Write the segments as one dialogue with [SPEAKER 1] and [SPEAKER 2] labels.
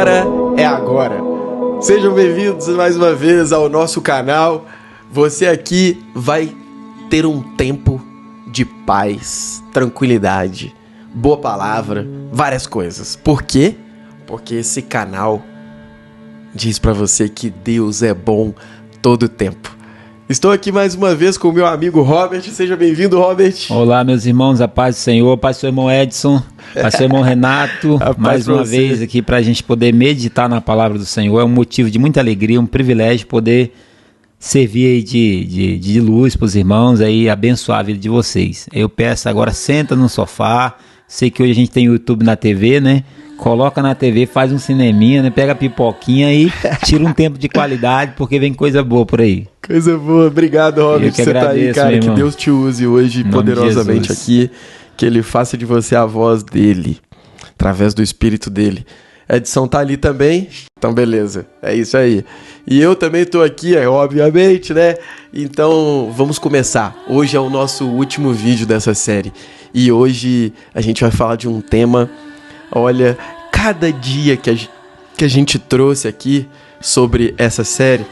[SPEAKER 1] hora é agora. Sejam bem-vindos mais uma vez ao nosso canal. Você aqui vai ter um tempo de paz, tranquilidade, boa palavra, várias coisas. Por quê? Porque esse canal diz pra você que Deus é bom todo o tempo. Estou aqui mais uma vez com o meu amigo Robert. Seja bem-vindo, Robert.
[SPEAKER 2] Olá, meus irmãos, a paz do Senhor, a paz do seu irmão Edson, a paz do seu irmão Renato, mais uma vez aqui para a gente poder meditar na palavra do Senhor. É um motivo de muita alegria, um privilégio poder servir aí de luz para os irmãos, aí abençoar a vida de vocês. Eu peço agora, senta no sofá, sei que hoje a gente tem YouTube na TV, né? Coloca na TV, faz um cineminha, né? Pega a pipoquinha e tira um tempo de qualidade, porque vem coisa boa por aí.
[SPEAKER 1] Coisa boa, obrigado, Robert, que você
[SPEAKER 2] agradeço,
[SPEAKER 1] tá aí, cara. Que Deus te use hoje poderosamente aqui, que Ele faça de você a voz dele, através do Espírito dele. A edição tá ali também, então beleza, é isso aí. E eu também tô aqui, obviamente, né? Então vamos começar. Hoje é o nosso último vídeo dessa série e hoje a gente vai falar de um tema. Olha, cada dia que a gente trouxe aqui sobre essa série,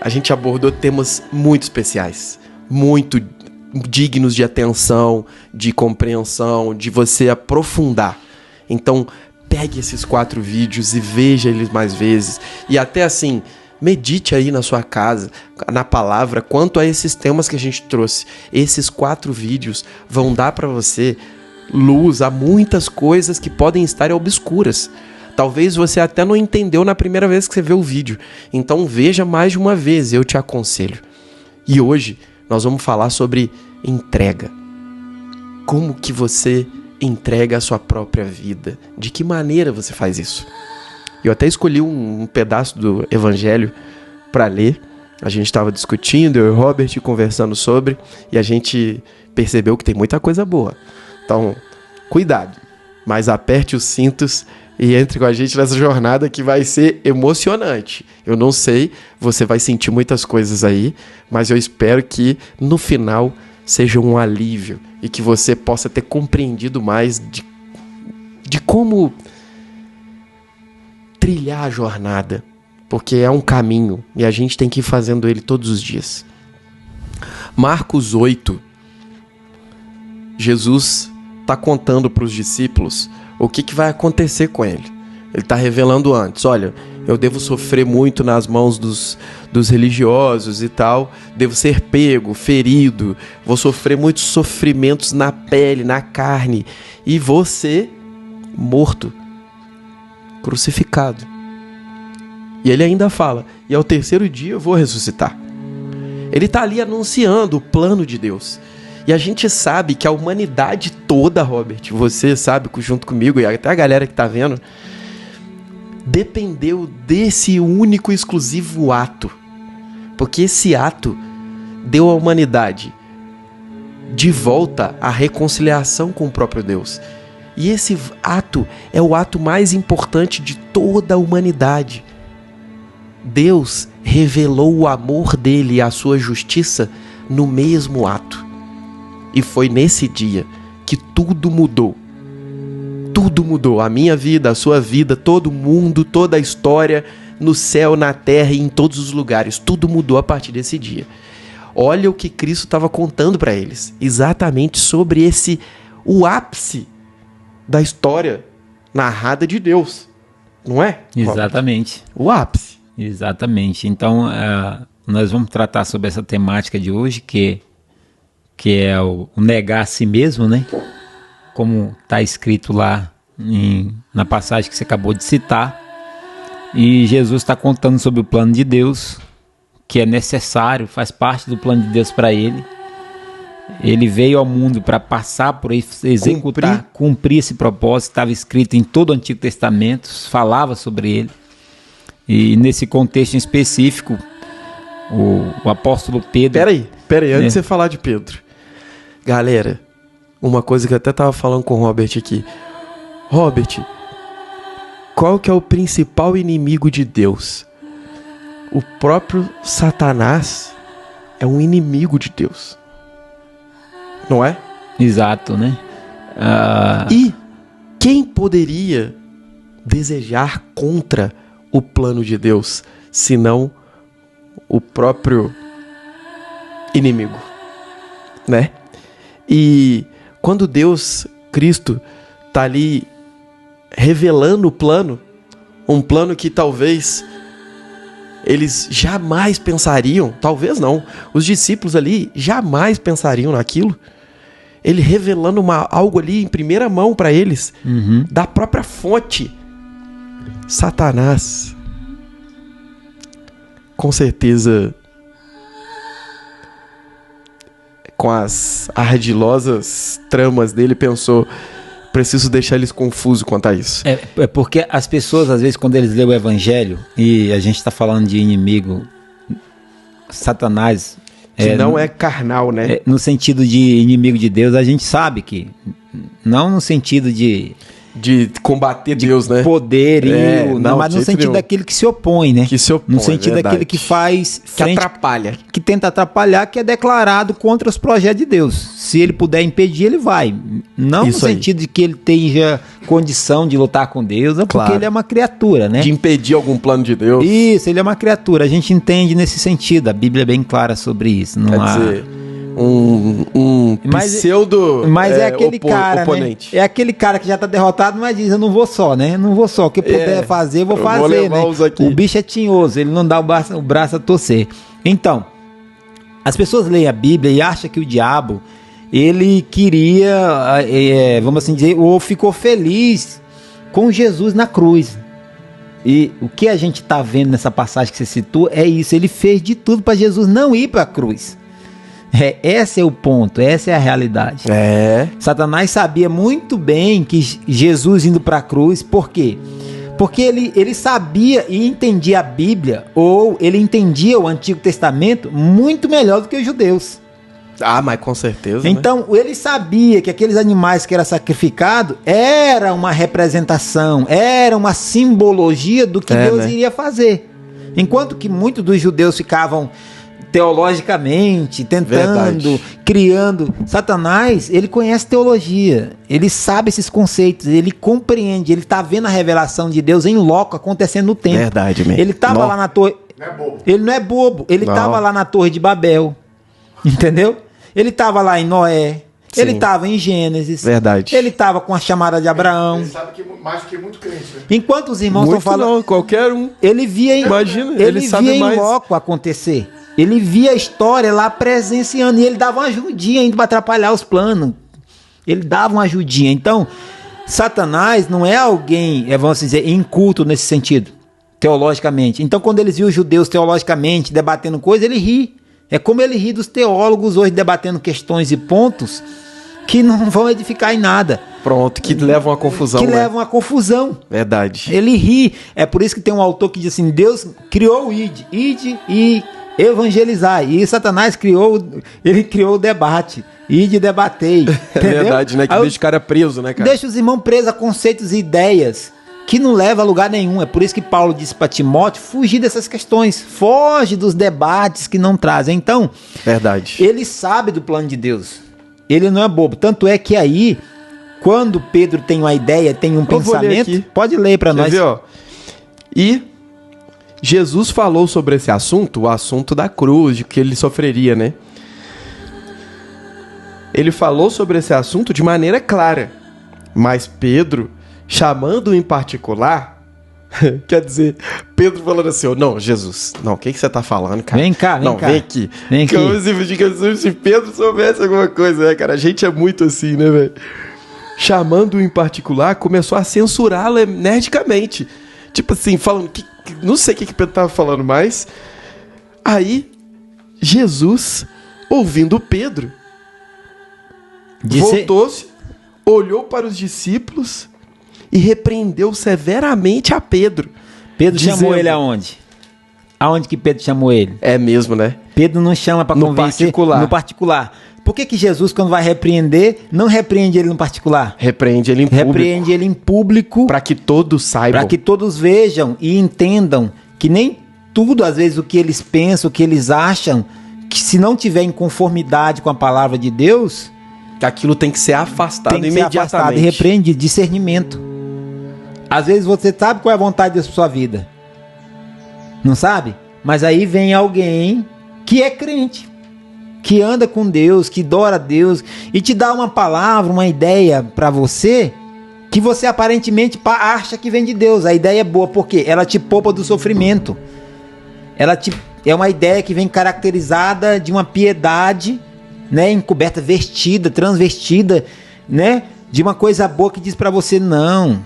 [SPEAKER 1] a gente abordou temas muito especiais, muito dignos de atenção, de compreensão, de você aprofundar. Então, pegue esses 4 vídeos e veja eles mais vezes. E até assim, medite aí na sua casa, na palavra, quanto a esses temas que a gente trouxe. Esses 4 vídeos vão dar para você luz a muitas coisas que podem estar obscuras. Talvez você até não entendeu na primeira vez que você vê o vídeo. Então veja mais de uma vez, eu te aconselho. E hoje nós vamos falar sobre entrega. Como que você entrega a sua própria vida? De que maneira você faz isso? Eu até escolhi um pedaço do Evangelho para ler. A gente estava discutindo, eu e o Robert conversando sobre, e a gente percebeu que tem muita coisa boa. Então, cuidado, mas aperte os cintos e entre com a gente nessa jornada que vai ser emocionante. Eu não sei, você vai sentir muitas coisas aí, mas eu espero que no final seja um alívio e que você possa ter compreendido mais de como trilhar a jornada, porque é um caminho e a gente tem que ir fazendo ele todos os dias. Marcos 8, Jesus está contando para os discípulos o que vai acontecer com ele. Ele está revelando antes, olha, eu devo sofrer muito nas mãos dos religiosos e tal, devo ser pego, ferido, vou sofrer muitos sofrimentos na pele, na carne, e vou ser morto, crucificado. E ele ainda fala, e ao 3º dia eu vou ressuscitar. Ele está ali anunciando o plano de Deus. E a gente sabe que a humanidade toda, Robert, você sabe, junto comigo e até a galera que tá vendo, dependeu desse único e exclusivo ato. Porque esse ato deu à humanidade de volta a reconciliação com o próprio Deus. E esse ato é o ato mais importante de toda a humanidade. Deus revelou o amor dele e a sua justiça no mesmo ato. E foi nesse dia que tudo mudou. Tudo mudou. A minha vida, a sua vida, todo mundo, toda a história, no céu, na terra e em todos os lugares. Tudo mudou a partir desse dia. Olha o que Cristo estava contando para eles. Exatamente sobre o ápice da história narrada de Deus. Não é?
[SPEAKER 2] Exatamente.
[SPEAKER 1] O ápice.
[SPEAKER 2] Exatamente. Então, nós vamos tratar sobre essa temática de hoje, que é o negar a si mesmo, né? Como está escrito lá na passagem que você acabou de citar. E Jesus está contando sobre o plano de Deus, que é necessário, faz parte do plano de Deus para ele. Ele veio ao mundo para passar por isso, executar, cumprir esse propósito. Estava escrito em todo o Antigo Testamento, falava sobre ele. E nesse contexto em específico, o apóstolo Pedro...
[SPEAKER 1] Peraí, antes de você falar de Pedro. Galera, uma coisa que eu até estava falando com o Robert aqui. Robert, qual que é o principal inimigo de Deus? O próprio Satanás é um inimigo de Deus. Não é?
[SPEAKER 2] Exato, né?
[SPEAKER 1] E quem poderia desejar contra o plano de Deus, senão o próprio inimigo, né? E quando Deus, Cristo, tá ali revelando o plano, um plano que talvez eles jamais pensariam, talvez não, os discípulos ali jamais pensariam naquilo, ele revelando algo ali em primeira mão para eles, da própria fonte. Satanás, com certeza, com as ardilosas tramas dele, pensou: preciso deixar eles confusos quanto a isso.
[SPEAKER 2] É porque as pessoas, às vezes, quando eles lêem o evangelho, e a gente está falando de inimigo, Satanás...
[SPEAKER 1] Que não é carnal, né?
[SPEAKER 2] No sentido de inimigo de Deus, a gente sabe que... Não no sentido de
[SPEAKER 1] combater Deus, né?
[SPEAKER 2] Poder, mas no sentido daquele que se opõe, né?
[SPEAKER 1] Que se opõe,
[SPEAKER 2] no sentido daquele que faz frente,
[SPEAKER 1] que atrapalha.
[SPEAKER 2] Que tenta atrapalhar, que é declarado contra os projetos de Deus. Se ele puder impedir, ele vai. Não isso no sentido de que ele tenha condição de lutar com Deus, porque ele é uma criatura, né?
[SPEAKER 1] De impedir algum plano de Deus.
[SPEAKER 2] Isso, ele é uma criatura. A gente entende nesse sentido. A Bíblia é bem clara sobre isso. Não há...
[SPEAKER 1] dizer, um pseudo
[SPEAKER 2] mas é aquele cara, oponente. Né? É aquele cara que já tá derrotado, mas diz: eu não vou só, né? Não vou só. O que puder fazer, eu vou fazer, né? O bicho é tinhoso, ele não dá o braço a torcer. Então, as pessoas leem a Bíblia e acham que o diabo, ele queria, vamos assim dizer, ou ficou feliz com Jesus na cruz. E o que a gente tá vendo nessa passagem que você citou é isso. Ele fez de tudo para Jesus não ir para a cruz. Esse é o ponto, essa é a realidade. Satanás sabia muito bem que Jesus indo para a cruz, por quê? Porque ele sabia e entendia a Bíblia, ou ele entendia o Antigo Testamento muito melhor do que os judeus.
[SPEAKER 1] Mas com certeza.
[SPEAKER 2] Então, ele sabia que aqueles animais que eram sacrificados era uma representação, era uma simbologia do que Deus iria fazer. Enquanto que muitos dos judeus ficavam teologicamente, tentando, criando. Satanás, ele conhece teologia, ele sabe esses conceitos, ele compreende, ele tá vendo a revelação de Deus em loco acontecendo no tempo.
[SPEAKER 1] Verdade mesmo.
[SPEAKER 2] Ele tava lá na torre... Não é bobo. Ele não é bobo, ele tava lá na Torre de Babel, entendeu? Ele tava lá em Noé, ele tava em Gênesis.
[SPEAKER 1] Verdade.
[SPEAKER 2] Ele tava com a chamada de Abraão.
[SPEAKER 3] Ele sabe que mais que muito crente, né?
[SPEAKER 2] Enquanto os irmãos estão falando...
[SPEAKER 1] Não, qualquer um.
[SPEAKER 2] Ele via
[SPEAKER 1] ele sabe
[SPEAKER 2] via
[SPEAKER 1] mais.
[SPEAKER 2] Em loco acontecer. Ele via a história lá presenciando, e ele dava uma ajudinha ainda para atrapalhar os planos. Ele dava uma ajudinha. Então, Satanás não é alguém, vamos dizer, inculto nesse sentido, teologicamente. Então, quando eles viam os judeus teologicamente debatendo coisas, ele ri. É como ele ri dos teólogos hoje debatendo questões e pontos que não vão edificar em nada.
[SPEAKER 1] Pronto, que levam a confusão.
[SPEAKER 2] Que levam a confusão.
[SPEAKER 1] Verdade.
[SPEAKER 2] Ele ri. É por isso que tem um autor que diz assim: Deus criou o id e evangelizar. E Satanás criou o debate. Ide debatei.
[SPEAKER 1] É verdade, né? Que deixa o cara preso, né, cara?
[SPEAKER 2] Deixa os irmãos presos a conceitos e ideias que não leva a lugar nenhum. É por isso que Paulo disse para Timóteo fugir dessas questões. Foge dos debates que não trazem. Então,
[SPEAKER 1] verdade.
[SPEAKER 2] Ele sabe do plano de Deus. Ele não é bobo. Tanto é que aí, quando Pedro tem uma ideia, tem um pensamento... Pode ler para nós.
[SPEAKER 1] Ver, ó. E Jesus falou sobre esse assunto, o assunto da cruz, de que ele sofreria, né? Ele falou sobre esse assunto de maneira clara. Mas Pedro, chamando em particular, quer dizer, Pedro falando assim: não, Jesus, não, o que você tá falando, cara?
[SPEAKER 2] Vem cá,
[SPEAKER 1] vem aqui. Como se Pedro soubesse alguma coisa, né, cara? A gente é muito assim, né, velho? Chamando em particular, começou a censurá-lo energicamente. Tipo assim, falando que não sei o que Pedro tava falando mais. Aí, Jesus, ouvindo Pedro, voltou-se, olhou para os discípulos e repreendeu severamente a Pedro.
[SPEAKER 2] Pedro chamou ele aonde? Aonde que Pedro chamou ele?
[SPEAKER 1] É mesmo, né?
[SPEAKER 2] Pedro não chama para convencer no particular. Por que Jesus, quando vai repreender, não repreende ele no particular?
[SPEAKER 1] Repreende ele em público.
[SPEAKER 2] Repreende ele em público.
[SPEAKER 1] Para que todos saibam.
[SPEAKER 2] Para que todos vejam e entendam que nem tudo, às vezes, o que eles pensam, o que eles acham, que se não tiver em conformidade com a palavra de Deus,
[SPEAKER 1] aquilo tem que ser afastado imediatamente.
[SPEAKER 2] E repreende discernimento. Às vezes você sabe qual é a vontade de Deus para sua vida. Não sabe? Mas aí vem alguém que é crente, que anda com Deus, que adora a Deus, e te dá uma palavra, uma ideia para você, que você aparentemente acha que vem de Deus. A ideia é boa, porque ela te poupa do sofrimento. É uma ideia que vem caracterizada de uma piedade, né, encoberta, vestida, transvestida, né, de uma coisa boa que diz para você não.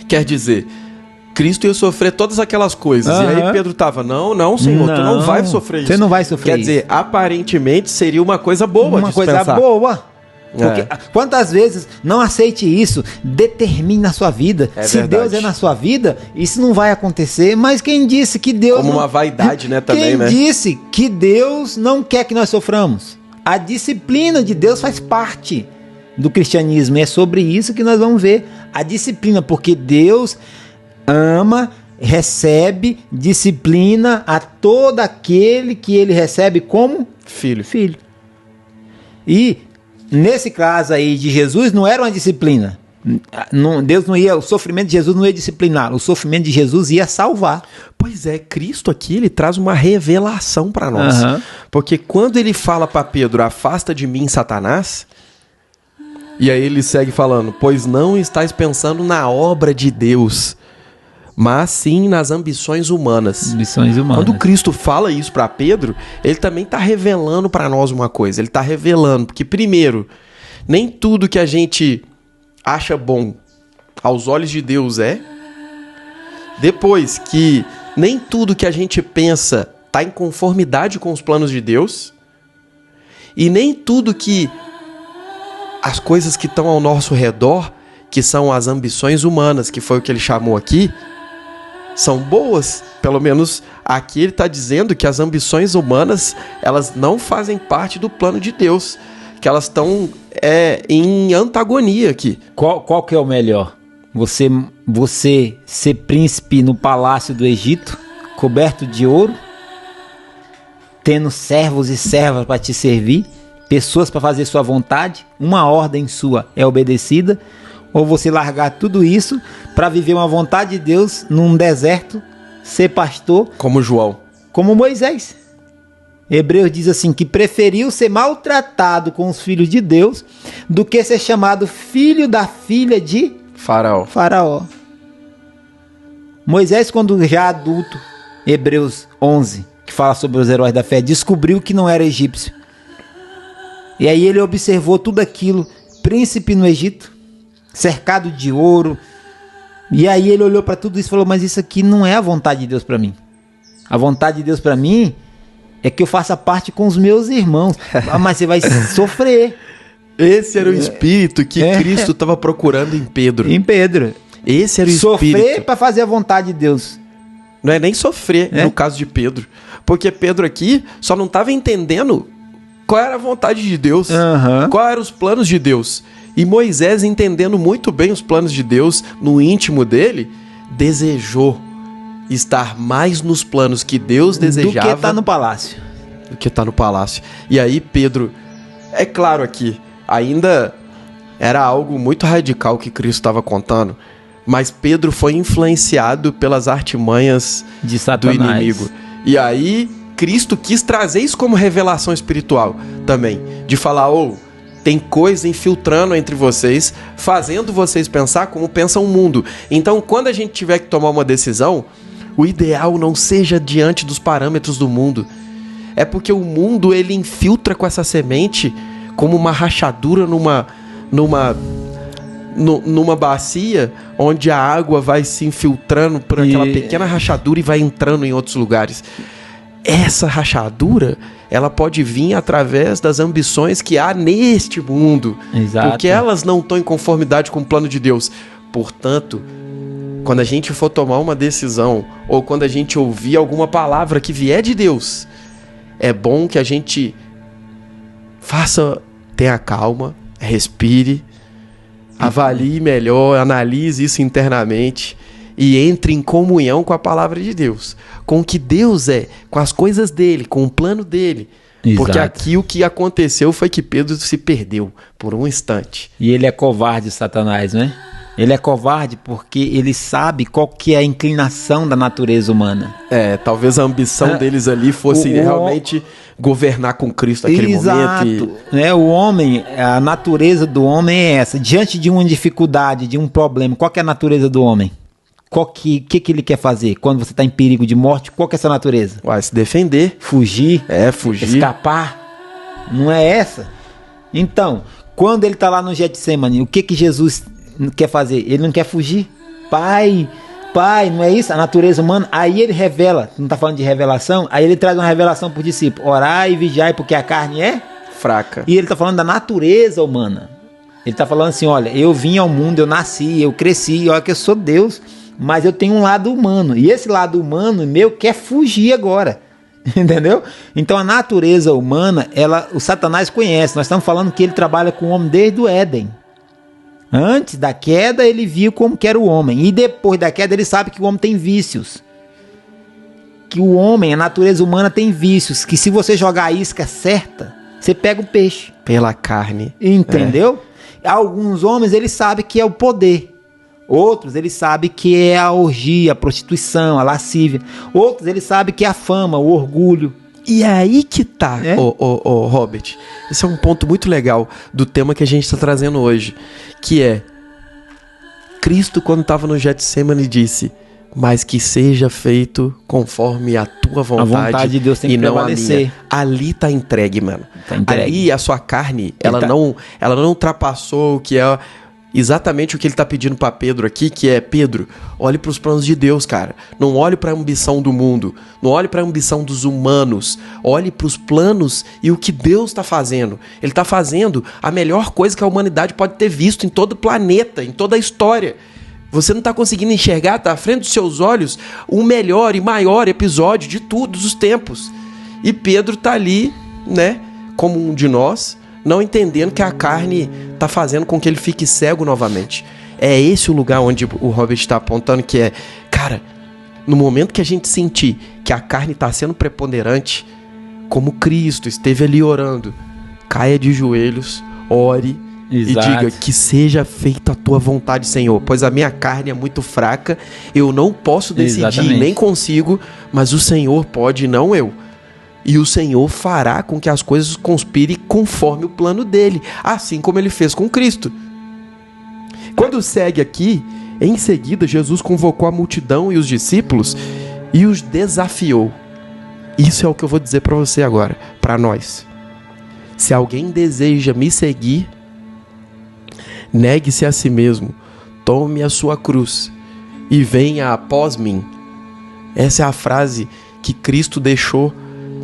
[SPEAKER 1] Quer dizer, Cristo ia sofrer todas aquelas coisas. E aí Pedro tava, não, Senhor, tu não vai sofrer isso.
[SPEAKER 2] Você não vai sofrer isso.
[SPEAKER 1] Quer dizer, aparentemente seria uma coisa boa
[SPEAKER 2] de dispensar. Uma coisa boa. Porque quantas vezes não aceite isso, determine na sua vida. Se verdade. Deus é na sua vida, isso não vai acontecer. Mas quem disse que Deus...
[SPEAKER 1] Como uma vaidade, né, também, né?
[SPEAKER 2] Quem disse que Deus não quer que nós soframos? A disciplina de Deus faz parte do cristianismo. E é sobre isso que nós vamos ver. A disciplina, porque Deus ama, recebe, disciplina a todo aquele que ele recebe como
[SPEAKER 1] filho.
[SPEAKER 2] E nesse caso aí de Jesus não era uma disciplina. Deus não ia, o sofrimento de Jesus não ia disciplinar, o sofrimento de Jesus ia salvar.
[SPEAKER 1] Pois é, Cristo aqui ele traz uma revelação para nós. Porque quando ele fala para Pedro, afasta de mim, Satanás, e aí ele segue falando, pois não estáis pensando na obra de Deus, mas sim nas ambições humanas. Quando Cristo fala isso para Pedro, ele também está revelando para nós uma coisa. Ele está revelando, porque primeiro, nem tudo que a gente acha bom aos olhos de Deus é. Depois, que nem tudo que a gente pensa está em conformidade com os planos de Deus. E nem tudo que as coisas que estão ao nosso redor, que são as ambições humanas, que foi o que ele chamou aqui, são boas. Pelo menos aqui ele está dizendo que as ambições humanas, elas não fazem parte do plano de Deus, que elas estão em antagonia aqui.
[SPEAKER 2] Qual que é o melhor? Você ser príncipe no palácio do Egito, coberto de ouro, tendo servos e servas para te servir, pessoas para fazer sua vontade, uma ordem sua é obedecida, ou você largar tudo isso para viver uma vontade de Deus num deserto, ser pastor...
[SPEAKER 1] Como João.
[SPEAKER 2] Como Moisés. Hebreus diz assim, que preferiu ser maltratado com os filhos de Deus do que ser chamado filho da filha de... Faraó. Moisés, quando já adulto, Hebreus 11, que fala sobre os heróis da fé, descobriu que não era egípcio. E aí ele observou tudo aquilo, príncipe no Egito, cercado de ouro, e aí ele olhou para tudo isso e falou, mas isso aqui não é a vontade de Deus para mim. A vontade de Deus para mim é que eu faça parte com os meus irmãos. Mas você vai sofrer.
[SPEAKER 1] Esse era o espírito que Cristo estava procurando em Pedro. Esse era o espírito.
[SPEAKER 2] Sofrer para fazer a vontade de Deus.
[SPEAKER 1] Não é nem sofrer no caso de Pedro, porque Pedro aqui só não estava entendendo qual era a vontade de Deus, qual eram os planos de Deus. E Moisés, entendendo muito bem os planos de Deus no íntimo dele, desejou estar mais nos planos que Deus desejava
[SPEAKER 2] do que estar
[SPEAKER 1] no palácio. E aí Pedro, é claro aqui, ainda era algo muito radical que Cristo estava contando, mas Pedro foi influenciado pelas artimanhas
[SPEAKER 2] de Satanás,
[SPEAKER 1] do inimigo. E aí Cristo quis trazer isso como revelação espiritual também, de falar, tem coisa infiltrando entre vocês, fazendo vocês pensar como pensa o mundo. Então, quando a gente tiver que tomar uma decisão, o ideal não seja diante dos parâmetros do mundo. É porque o mundo, ele infiltra com essa semente como uma rachadura numa bacia, onde a água vai se infiltrando por aquela pequena rachadura e vai entrando em outros lugares. Essa rachadura, ela pode vir através das ambições que há neste mundo.
[SPEAKER 2] Exato.
[SPEAKER 1] Porque elas não estão em conformidade com o plano de Deus. Portanto, quando a gente for tomar uma decisão, ou quando a gente ouvir alguma palavra que vier de Deus, é bom que a gente tenha calma, respire, avalie melhor, analise isso internamente e entre em comunhão com a palavra de Deus, com o que Deus é, com as coisas dele, com o plano dele. Exato. Porque aqui o que aconteceu foi que Pedro se perdeu por um instante.
[SPEAKER 2] E ele é covarde, Satanás, né? Ele é covarde porque ele sabe qual que é a inclinação da natureza humana.
[SPEAKER 1] Talvez a ambição deles ali fosse realmente governar com Cristo naquele momento.
[SPEAKER 2] O homem, a natureza do homem é essa. Diante de uma dificuldade, de um problema, qual que é a natureza do homem? O que ele quer fazer? Quando você está em perigo de morte, qual que é essa natureza?
[SPEAKER 1] Se defender.
[SPEAKER 2] Fugir.
[SPEAKER 1] Fugir.
[SPEAKER 2] Escapar. Não é essa? Então, quando ele está lá no Getsemane, o que Jesus quer fazer? Ele não quer fugir. Pai, não é isso? A natureza humana. Aí ele revela, não está falando de revelação, aí ele traz uma revelação para o discípulo. Orai e vigiai porque a carne é
[SPEAKER 1] fraca.
[SPEAKER 2] E ele está falando da natureza humana. Ele está falando assim, olha, eu vim ao mundo, eu nasci, eu cresci, olha que eu sou Deus, mas eu tenho um lado humano. E esse lado humano meu quer fugir agora. Entendeu? Então a natureza humana, o Satanás conhece. Nós estamos falando que ele trabalha com o homem desde o Éden. Antes da queda ele viu como que era o homem. E depois da queda ele sabe que o homem tem vícios. Que o homem, a natureza humana tem vícios. Que se você jogar a isca certa, você pega o peixe.
[SPEAKER 1] Pela carne.
[SPEAKER 2] Entendeu? Alguns homens eles sabem que é o poder. Outros, ele sabe que é a orgia, a prostituição, a lascívia. Outros, ele sabe que é a fama, o orgulho.
[SPEAKER 1] E é aí que tá, Robert. Esse é um ponto muito legal do tema que a gente está trazendo hoje. Que é, Cristo, quando estava no Getsemane, disse, mas que seja feito conforme a tua vontade.
[SPEAKER 2] A vontade de Deus tem que prevalecer.
[SPEAKER 1] A minha. Ali tá entregue, mano.
[SPEAKER 2] Tá entregue.
[SPEAKER 1] Ali a sua carne, ela não ultrapassou o que é... Exatamente o que ele está pedindo para Pedro aqui, que é, Pedro, olhe para os planos de Deus, cara. Não olhe para a ambição do mundo. Não olhe para a ambição dos humanos. Olhe para os planos e o que Deus está fazendo. Ele está fazendo a melhor coisa que a humanidade pode ter visto em todo o planeta, em toda a história. Você não está conseguindo enxergar, tá à frente dos seus olhos, o melhor e maior episódio de todos os tempos. E Pedro está ali, né, como um de nós, não entendendo que a carne está fazendo com que ele fique cego novamente. É esse o lugar onde o Robert está apontando, que é, cara, no momento que a gente sentir que a carne está sendo preponderante, como Cristo esteve ali orando, caia de joelhos, ore. Exato. E diga, que seja feita a tua vontade, Senhor, pois a minha carne é muito fraca, eu não posso decidir, nem consigo, mas o Senhor pode, não eu. E o Senhor fará com que as coisas conspirem conforme o plano dele, assim como ele fez com Cristo. Quando segue aqui, em seguida, Jesus convocou a multidão e os discípulos e os desafiou. Isso é o que eu vou dizer para você agora, para nós. Se alguém deseja me seguir, negue-se a si mesmo, tome a sua cruz e venha após mim. Essa é a frase que Cristo deixou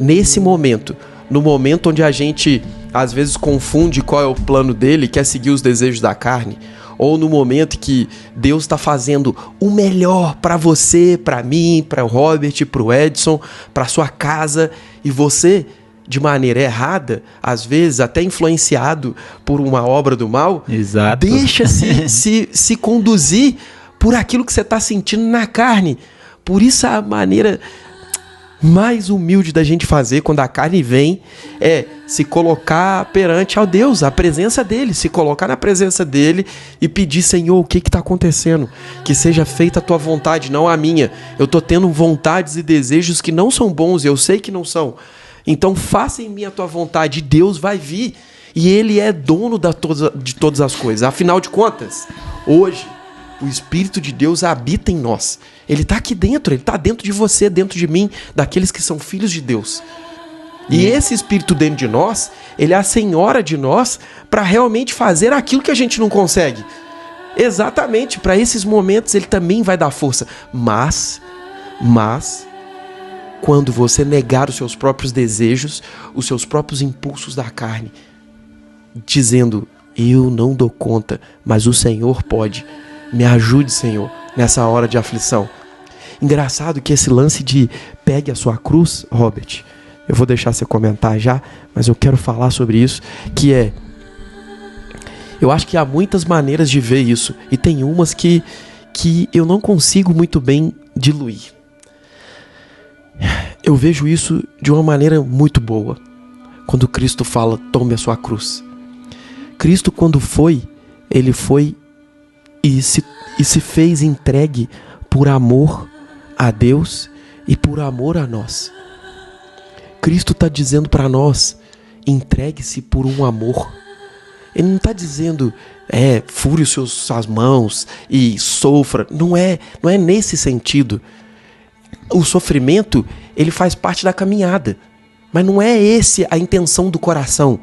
[SPEAKER 1] nesse momento, no momento onde a gente às vezes confunde qual é o plano dele, quer seguir os desejos da carne, ou no momento que Deus está fazendo o melhor para você, para mim, para o Robert, para o Edson, para sua casa, e você, de maneira errada, às vezes até influenciado por uma obra do mal,
[SPEAKER 2] exato,
[SPEAKER 1] deixa-se se conduzir por aquilo que você está sentindo na carne. Por isso a maneira mais humilde da gente fazer quando a carne vem é se colocar perante ao Deus, a presença dele, se colocar na presença dele e pedir, Senhor, o que está acontecendo? Que seja feita a tua vontade, não a minha. Eu estou tendo vontades e desejos que não são bons, eu sei que não são. Então faça em mim a tua vontade, Deus vai vir e ele é dono de todas as coisas. Afinal de contas, hoje o Espírito de Deus habita em nós. Ele está aqui dentro, ele está dentro de você, dentro de mim, daqueles que são filhos de Deus. E esse Espírito dentro de nós, ele é a senhora de nós para realmente fazer aquilo que a gente não consegue. Exatamente, para esses momentos ele também vai dar força. Mas, quando você negar os seus próprios desejos, os seus próprios impulsos da carne, dizendo, eu não dou conta, mas o Senhor pode. Me ajude, Senhor, nessa hora de aflição. Engraçado que esse lance de pegue a sua cruz, Robert, eu vou deixar você comentar já, mas eu quero falar sobre isso, que é, eu acho que há muitas maneiras de ver isso, e tem umas que eu não consigo muito bem diluir. Eu vejo isso de uma maneira muito boa, quando Cristo fala, tome a sua cruz. Cristo, quando foi, ele foi e se fez entregue por amor a Deus e por amor a nós. Cristo está dizendo para nós, entregue-se por um amor. Ele não está dizendo, fure suas mãos e sofra. Não é nesse sentido. O sofrimento, ele faz parte da caminhada. Mas não é esse a intenção do coração.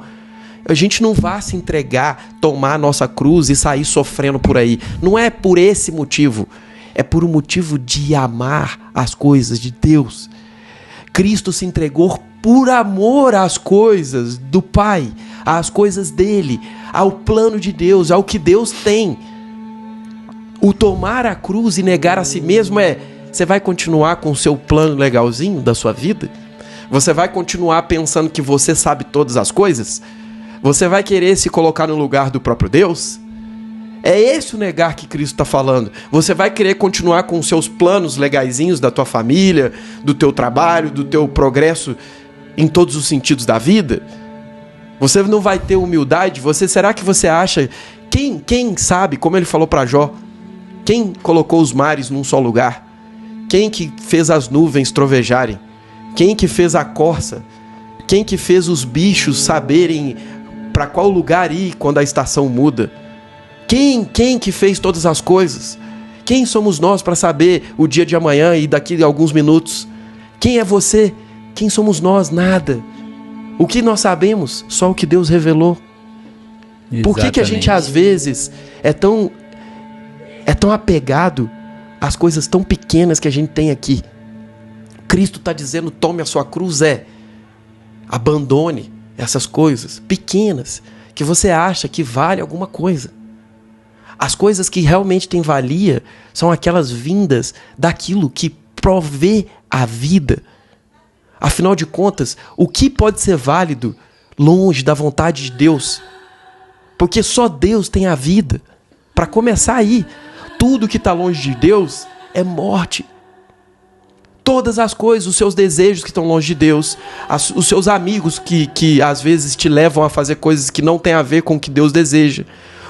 [SPEAKER 1] A gente não vai se entregar, tomar a nossa cruz e sair sofrendo por aí. Não é por esse motivo. É por um motivo de amar as coisas de Deus. Cristo se entregou por amor às coisas do Pai, às coisas dele, ao plano de Deus, ao que Deus tem. O tomar a cruz e negar a si mesmo você vai continuar com o seu plano legalzinho da sua vida? Você vai continuar pensando que você sabe todas as coisas? Você vai querer se colocar no lugar do próprio Deus? É esse o negar que Cristo está falando. Você vai querer continuar com os seus planos legaizinhos da tua família, do teu trabalho, do teu progresso em todos os sentidos da vida? Você não vai ter humildade? Será que você acha... Quem sabe, como ele falou para Jó, quem colocou os mares num só lugar? Quem que fez as nuvens trovejarem? Quem que fez a corça? Quem que fez os bichos saberem para qual lugar ir quando a estação muda? Quem que fez todas as coisas? Quem somos nós para saber o dia de amanhã e daqui a alguns minutos? Quem é você? Quem somos nós? Nada. O que nós sabemos? Só o que Deus revelou. Exatamente. Por que a gente às vezes é tão apegado às coisas tão pequenas que a gente tem aqui? Cristo está dizendo, tome a sua cruz, abandone essas coisas pequenas que você acha que vale alguma coisa. As coisas que realmente têm valia são aquelas vindas daquilo que provê a vida. Afinal de contas, o que pode ser válido longe da vontade de Deus? Porque só Deus tem a vida. Para começar aí, tudo que está longe de Deus é morte. Todas as coisas, os seus desejos que estão longe de Deus, os seus amigos que às vezes te levam a fazer coisas que não têm a ver com o que Deus deseja,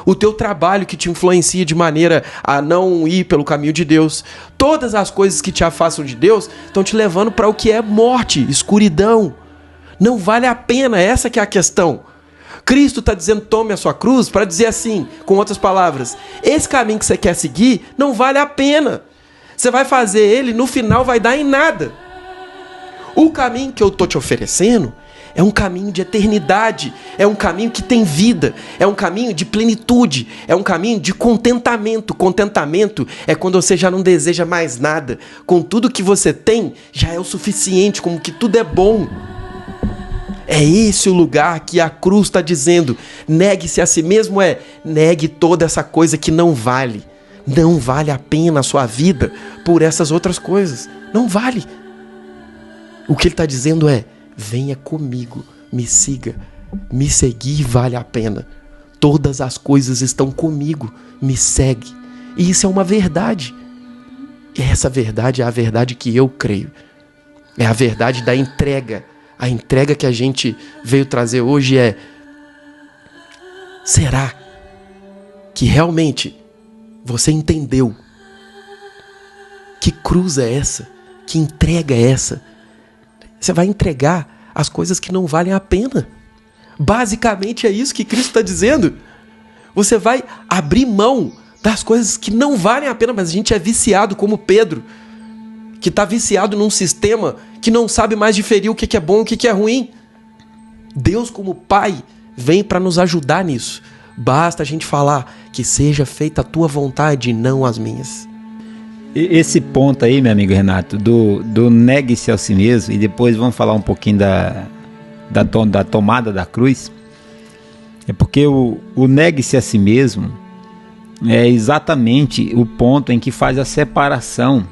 [SPEAKER 1] o teu trabalho que te influencia de maneira a não ir pelo caminho de Deus, todas as coisas que te afastam de Deus estão te levando para o que é morte, escuridão. Não vale a pena, essa que é a questão. Cristo está dizendo, tome a sua cruz, para dizer assim, com outras palavras, esse caminho que você quer seguir não vale a pena. Você vai fazer ele, no final vai dar em nada. O caminho que eu estou te oferecendo é um caminho de eternidade, é um caminho que tem vida, é um caminho de plenitude, é um caminho de contentamento. Contentamento é quando você já não deseja mais nada. Com tudo que você tem, já é o suficiente, como que tudo é bom. É esse o lugar que a cruz está dizendo. Negue-se a si mesmo, negue toda essa coisa que não vale. Não vale a pena a sua vida por essas outras coisas. Não vale. O que ele está dizendo venha comigo, me siga. Me seguir vale a pena. Todas as coisas estão comigo, me segue. E isso é uma verdade. E essa verdade é a verdade que eu creio. É a verdade da entrega. A entrega que a gente veio trazer hoje será que realmente você entendeu que cruz é essa? Que entrega é essa? Você vai entregar as coisas que não valem a pena. Basicamente é isso que Cristo está dizendo. Você vai abrir mão das coisas que não valem a pena, mas a gente é viciado como Pedro, que está viciado num sistema que não sabe mais diferir o que é bom e o que é ruim. Deus, como Pai, vem para nos ajudar nisso. Basta a gente falar que seja feita a tua vontade e não as minhas.
[SPEAKER 2] Esse ponto aí, meu amigo Renato, do negue-se a si mesmo, e depois vamos falar um pouquinho da tomada da cruz, é porque o negue-se a si mesmo é exatamente o ponto em que faz a separação.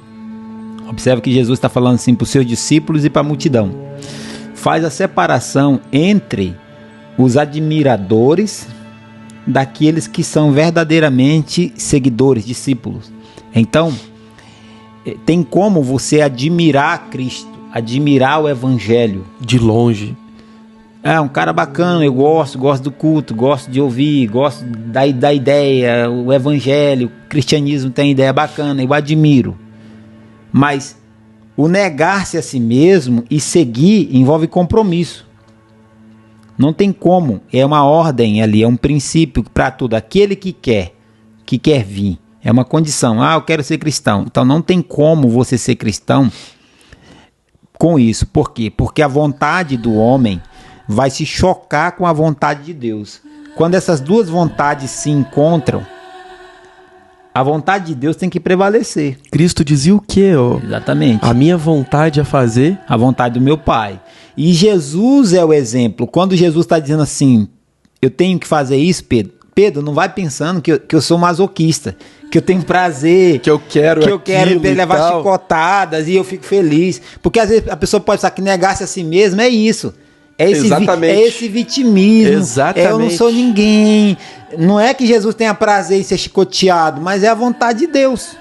[SPEAKER 2] Observe que Jesus está falando assim para os seus discípulos e para a multidão. Faz a separação entre os admiradores daqueles que são verdadeiramente seguidores, discípulos. Então, tem como você admirar Cristo, admirar o Evangelho
[SPEAKER 1] de longe,
[SPEAKER 2] É um cara bacana, eu gosto do culto, gosto de ouvir, gosto da ideia, o evangelho, o cristianismo tem ideia bacana, eu admiro. Mas o negar-se a si mesmo e seguir envolve compromisso. Não tem como, é uma ordem ali, é um princípio para tudo. Aquele que quer vir, é uma condição. Eu quero ser cristão. Então não tem como você ser cristão com isso. Por quê? Porque a vontade do homem vai se chocar com a vontade de Deus. Quando essas duas vontades se encontram, a vontade de Deus tem que prevalecer.
[SPEAKER 1] Cristo dizia o quê?
[SPEAKER 2] Exatamente.
[SPEAKER 1] A minha vontade é fazer
[SPEAKER 2] a vontade do meu Pai. E Jesus é o exemplo. Quando Jesus está dizendo assim, eu tenho que fazer isso, Pedro, não vai pensando que eu sou masoquista, que eu tenho prazer,
[SPEAKER 1] que eu quero
[SPEAKER 2] levar chicotadas e eu fico feliz. Porque às vezes a pessoa pode pensar que negar-se a si mesmo é isso. É esse vitimismo.
[SPEAKER 1] Exatamente.
[SPEAKER 2] Eu não sou ninguém. Não é que Jesus tenha prazer em ser chicoteado, mas é a vontade de Deus.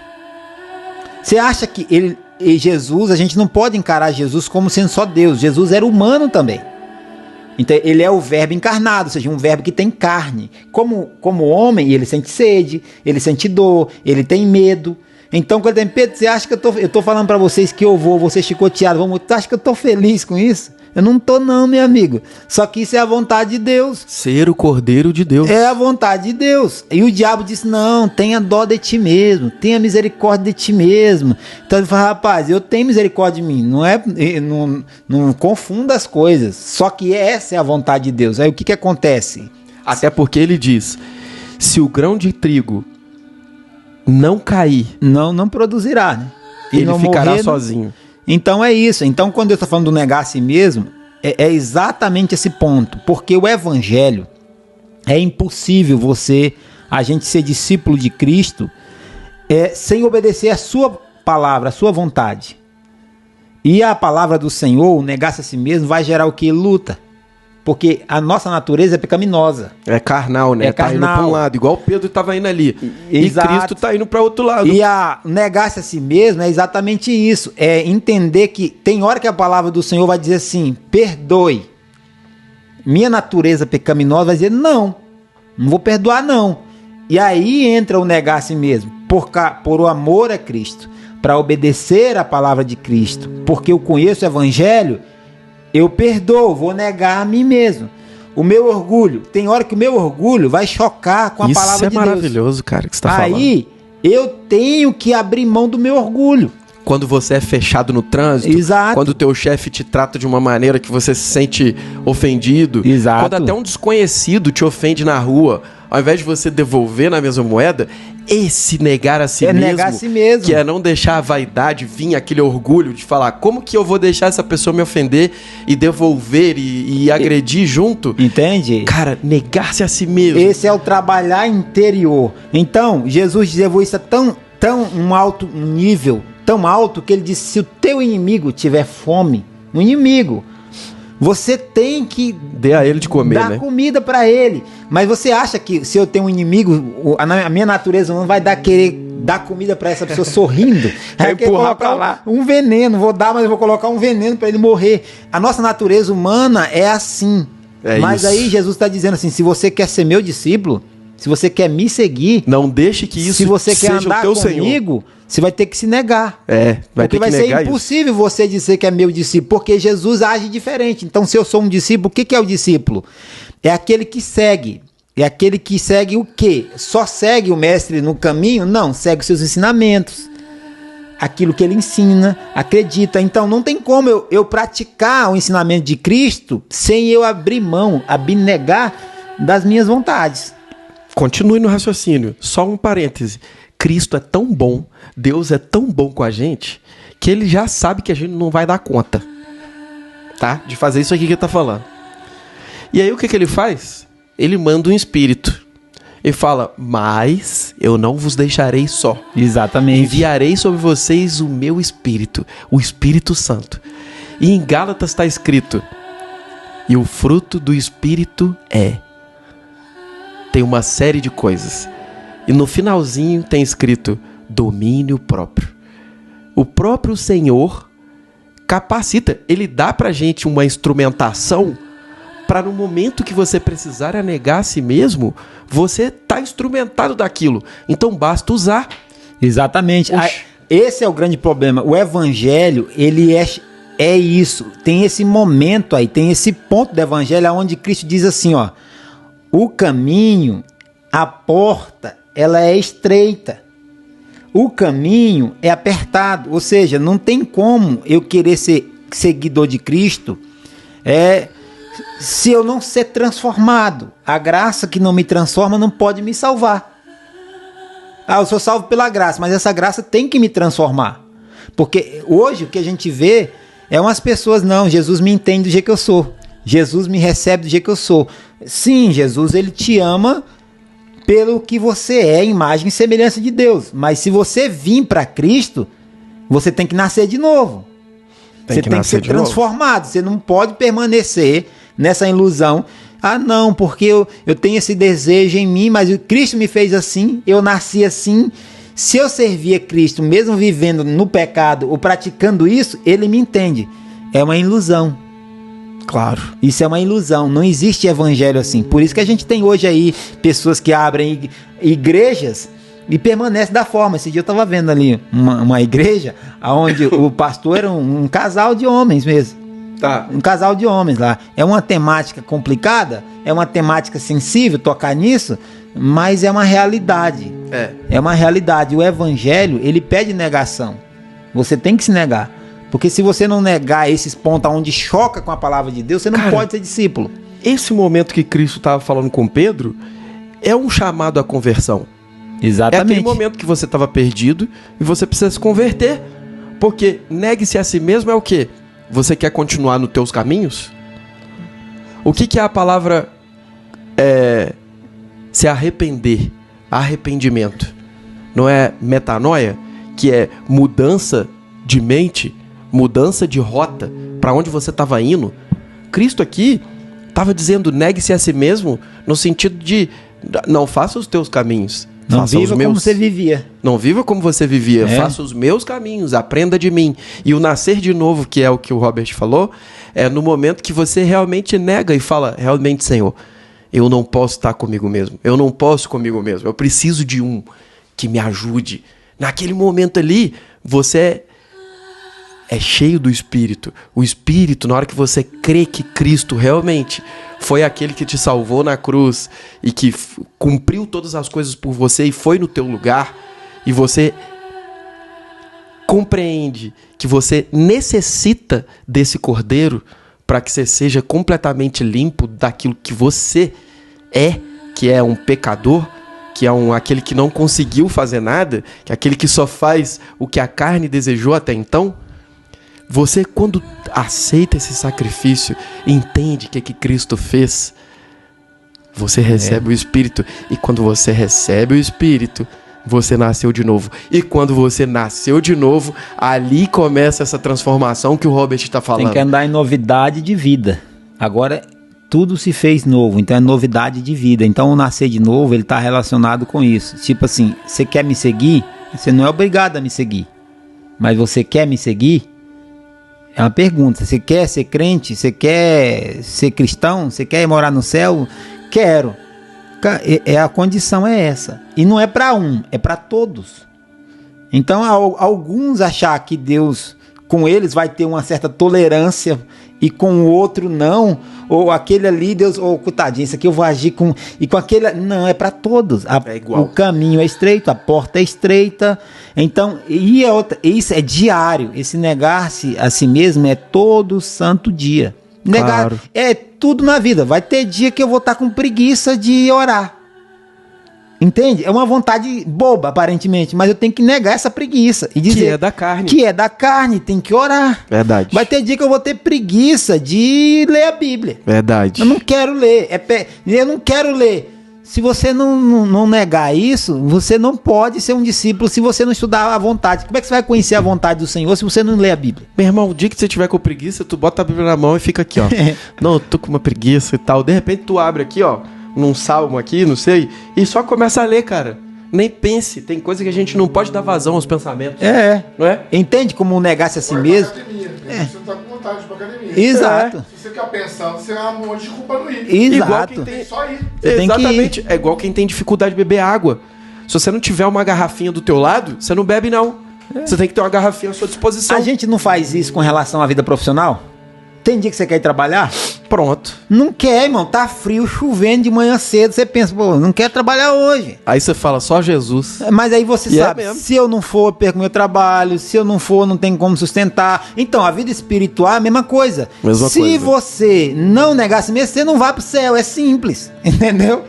[SPEAKER 2] Você acha que Jesus, a gente não pode encarar Jesus como sendo só Deus. Jesus era humano também. Então ele é o verbo encarnado, ou seja, um verbo que tem carne. Como homem, ele sente sede, ele sente dor, ele tem medo. Então quando ele tem Pedro, você acha que eu tô falando para vocês que eu vou ser chicoteado? Você acha que eu tô feliz com isso? Eu não tô não, meu amigo. Só que isso é a vontade de Deus.
[SPEAKER 1] Ser o Cordeiro de Deus.
[SPEAKER 2] É a vontade de Deus. E o diabo disse, não, tenha dó de ti mesmo. Tenha misericórdia de ti mesmo. Então ele fala, rapaz, eu tenho misericórdia de mim. Não confunda as coisas. Só que essa é a vontade de Deus. Aí o que acontece?
[SPEAKER 1] Até porque ele diz, se o grão de trigo não cair,
[SPEAKER 2] não produzirá, né?
[SPEAKER 1] Ele não ficará sozinho.
[SPEAKER 2] Então é isso. Então quando eu estou falando do negar a si mesmo, é exatamente esse ponto. Porque o evangelho, é impossível a gente ser discípulo de Cristo sem obedecer a sua palavra, a sua vontade. E a palavra do Senhor, o negar-se a si mesmo, vai gerar o que? Luta. Porque a nossa natureza é pecaminosa. É
[SPEAKER 1] carnal, né?
[SPEAKER 2] Tá
[SPEAKER 1] indo para um lado, igual Pedro estava indo ali.
[SPEAKER 2] Exato.
[SPEAKER 1] E Cristo está indo para outro lado.
[SPEAKER 2] E a negar-se a si mesmo é exatamente isso. É entender que tem hora que a palavra do Senhor vai dizer assim, perdoe. Minha natureza pecaminosa vai dizer, não vou perdoar não. E aí entra o negar a si mesmo. Por o amor a Cristo. Para obedecer a palavra de Cristo. Porque eu conheço o evangelho, eu perdoo, vou negar a mim mesmo. O meu orgulho, tem hora que o meu orgulho vai chocar com a palavra de Deus.
[SPEAKER 1] Isso é maravilhoso, cara, que você está falando.
[SPEAKER 2] Aí, eu tenho que abrir mão do meu orgulho.
[SPEAKER 1] Quando você é fechado no trânsito,
[SPEAKER 2] exato,
[SPEAKER 1] quando o teu chefe te trata de uma maneira que você se sente ofendido,
[SPEAKER 2] exato,
[SPEAKER 1] quando até um desconhecido te ofende na rua, ao invés de você devolver na mesma moeda, esse negar a si mesmo, que é não deixar a vaidade vir, aquele orgulho de falar, como que eu vou deixar essa pessoa me ofender e devolver e agredir junto?
[SPEAKER 2] Entende?
[SPEAKER 1] Cara, negar-se a si mesmo.
[SPEAKER 2] Esse é o trabalhar interior. Então, Jesus levou isso a tão um alto nível, tão alto, que ele disse, se o teu inimigo tiver fome, um inimigo, você tem que
[SPEAKER 1] dê a ele de comer,
[SPEAKER 2] dar comida para ele. Mas você acha que se eu tenho um inimigo, a minha natureza não vai querer dar comida para essa pessoa sorrindo?
[SPEAKER 1] É empurrar para lá.
[SPEAKER 2] Um veneno, vou dar, mas eu vou colocar um veneno para ele morrer. A nossa natureza humana é assim. Mas aí Jesus está dizendo assim, se você quer ser meu discípulo, se você quer me seguir,
[SPEAKER 1] não deixe que isso
[SPEAKER 2] seja o teu Senhor. Se você quer andar comigo, você vai ter que se negar. Porque vai ser impossível você dizer que é meu discípulo, porque Jesus age diferente. Então, se eu sou um discípulo, o que é o discípulo? É aquele que segue. É aquele que segue o quê? Só segue o mestre no caminho? Não, segue os seus ensinamentos. Aquilo que ele ensina, acredita. Então, não tem como eu praticar o ensinamento de Cristo sem eu abrir mão, abnegar das minhas vontades.
[SPEAKER 1] Continue no raciocínio. Só um parêntese. Cristo é tão bom, Deus é tão bom com a gente, que ele já sabe que a gente não vai dar conta, tá? De fazer isso aqui que ele tá falando. E aí o que ele faz? Ele manda um espírito. Ele fala, mas eu não vos deixarei só.
[SPEAKER 2] Exatamente.
[SPEAKER 1] Enviarei sobre vocês o meu Espírito, o Espírito Santo. E em Gálatas está escrito, e o fruto do Espírito tem uma série de coisas. E no finalzinho tem escrito domínio próprio. O próprio Senhor capacita, ele dá pra gente uma instrumentação para no momento que você precisar negar a si mesmo, você tá instrumentado daquilo. Então basta usar.
[SPEAKER 2] Exatamente. Esse é o grande problema. O evangelho, ele é isso. Tem esse momento aí, tem esse ponto do evangelho onde Cristo diz assim, ó: o caminho, a porta, ela é estreita. O caminho é apertado. Ou seja, não tem como eu querer ser seguidor de Cristo se eu não ser transformado. A graça que não me transforma não pode me salvar. Eu sou salvo pela graça, mas essa graça tem que me transformar. Porque hoje o que a gente vê é umas pessoas, não, Jesus me entende do jeito que eu sou. Jesus me recebe do jeito que eu sou. Sim, Jesus, ele te ama pelo que você é, imagem e semelhança de Deus. Mas se você vir para Cristo, você tem que nascer de novo. Você tem que ser transformado. Você não pode permanecer nessa ilusão. Ah, não, porque eu tenho esse desejo em mim, mas o Cristo me fez assim, eu nasci assim. Se eu servir a Cristo, mesmo vivendo no pecado ou praticando isso, ele me entende. É uma ilusão.
[SPEAKER 1] Claro.
[SPEAKER 2] Isso é uma ilusão. Não existe evangelho assim. Por isso que a gente tem hoje aí pessoas que abrem igrejas e permanecem da forma. Esse dia eu estava vendo ali uma igreja onde o pastor era um casal de homens mesmo.
[SPEAKER 1] Tá.
[SPEAKER 2] Um casal de homens lá. É uma temática complicada, é uma temática sensível tocar nisso, mas é uma realidade. É uma realidade. O evangelho, ele pede negação. Você tem que se negar. Porque se você não negar esses pontos onde choca com a palavra de Deus, você não pode ser discípulo.
[SPEAKER 1] Esse momento que Cristo estava falando com Pedro é um chamado à conversão.
[SPEAKER 2] Exatamente.
[SPEAKER 1] É aquele momento que você estava perdido e você precisa se converter. Porque negue-se a si mesmo é o quê? Você quer continuar nos teus caminhos? O que é a palavra se arrepender? Arrependimento. Não é metanoia? Que é mudança de mente, mudança de rota, para onde você estava indo. Cristo aqui estava dizendo, negue-se a si mesmo, no sentido de, não faça os teus caminhos.
[SPEAKER 2] Não viva como você vivia.
[SPEAKER 1] Não viva como você vivia. Faça os meus caminhos, aprenda de mim. E o nascer de novo, que é o que o Robert falou, é no momento que você realmente nega e fala, realmente, Senhor, eu não posso estar comigo mesmo. Eu não posso comigo mesmo. Eu preciso de um que me ajude. Naquele momento ali, você é cheio do Espírito. O Espírito, na hora que você crê que Cristo realmente foi aquele que te salvou na cruz e que cumpriu todas as coisas por você e foi no teu lugar, e você compreende que você necessita desse Cordeiro para que você seja completamente limpo daquilo que você é, que é um pecador, que é aquele que não conseguiu fazer nada, que é aquele que só faz o que a carne desejou até então. Você, quando aceita esse sacrifício, entende o que Cristo fez, você recebe o Espírito. E quando você recebe o Espírito, você nasceu de novo. E quando você nasceu de novo, ali começa essa transformação que o Robert está falando.
[SPEAKER 2] Tem que andar em novidade de vida. Agora, tudo se fez novo, então é novidade de vida. Então, o nascer de novo, ele está relacionado com isso. Tipo assim, você quer me seguir? Você não é obrigado a me seguir. Mas você quer me seguir? É uma pergunta. Você quer ser crente? Você quer ser cristão? Você quer morar no céu? Quero. A condição é essa. E não é para um, é para todos. Então, alguns achar que Deus, com eles, vai ter uma certa tolerância e com o outro não, ou aquele ali, Deus, coitadinho, isso aqui eu vou agir com... E com aquele... Não, é para todos.
[SPEAKER 1] É igual.
[SPEAKER 2] O caminho é estreito, a porta é estreita. Então, isso é diário. Esse negar-se a si mesmo é todo santo dia. Negar, claro. É tudo na vida. Vai ter dia que eu vou estar com preguiça de orar. Entende? É uma vontade boba, aparentemente, mas eu tenho que negar essa preguiça e dizer
[SPEAKER 1] que é da carne.
[SPEAKER 2] Que é da carne, tem que orar.
[SPEAKER 1] Verdade.
[SPEAKER 2] Vai ter dia que eu vou ter preguiça de ler a Bíblia.
[SPEAKER 1] Verdade.
[SPEAKER 2] Eu não quero ler. Eu não quero ler. Se você não negar isso, você não pode ser um discípulo se você não estudar a vontade. Como é que você vai conhecer a vontade do Senhor se você não lê a Bíblia?
[SPEAKER 1] Meu irmão, o dia que você tiver com preguiça, tu bota a Bíblia na mão e fica aqui, ó. Não, eu tô com uma preguiça e tal. De repente tu abre aqui, ó, num salmo aqui, não sei, e só começa a ler, cara. Nem pense, tem coisa que a gente não pode dar vazão aos pensamentos.
[SPEAKER 2] É.
[SPEAKER 1] Não é?
[SPEAKER 2] Entende como negar-se a si mesmo?
[SPEAKER 3] Academia. Você não tá com vontade de ir pra academia.
[SPEAKER 2] Exato.
[SPEAKER 3] Se você fica pensando, você é um monte de culpa no ir.
[SPEAKER 2] Exato.
[SPEAKER 3] Tem que só ir.
[SPEAKER 1] Exatamente. É igual quem tem dificuldade de beber água. Se você não tiver uma garrafinha do teu lado, você não bebe, não. Você tem que ter uma garrafinha à sua disposição.
[SPEAKER 2] A gente não faz isso com relação à vida profissional? Tem dia que você quer ir trabalhar?
[SPEAKER 1] Pronto.
[SPEAKER 2] Não quer, irmão. Tá frio, chovendo de manhã cedo. Você pensa, pô, não quero trabalhar hoje.
[SPEAKER 1] Aí você fala, só Jesus.
[SPEAKER 2] Mas aí você
[SPEAKER 1] E é
[SPEAKER 2] sabe,
[SPEAKER 1] mesmo.
[SPEAKER 2] se eu não for, eu perco meu trabalho. Se eu não for, não tem como sustentar. Então, a vida espiritual é a mesma coisa.
[SPEAKER 1] Mesma
[SPEAKER 2] se
[SPEAKER 1] coisa.
[SPEAKER 2] você não negar a si mesmo, você não vai pro céu. É simples. Entendeu?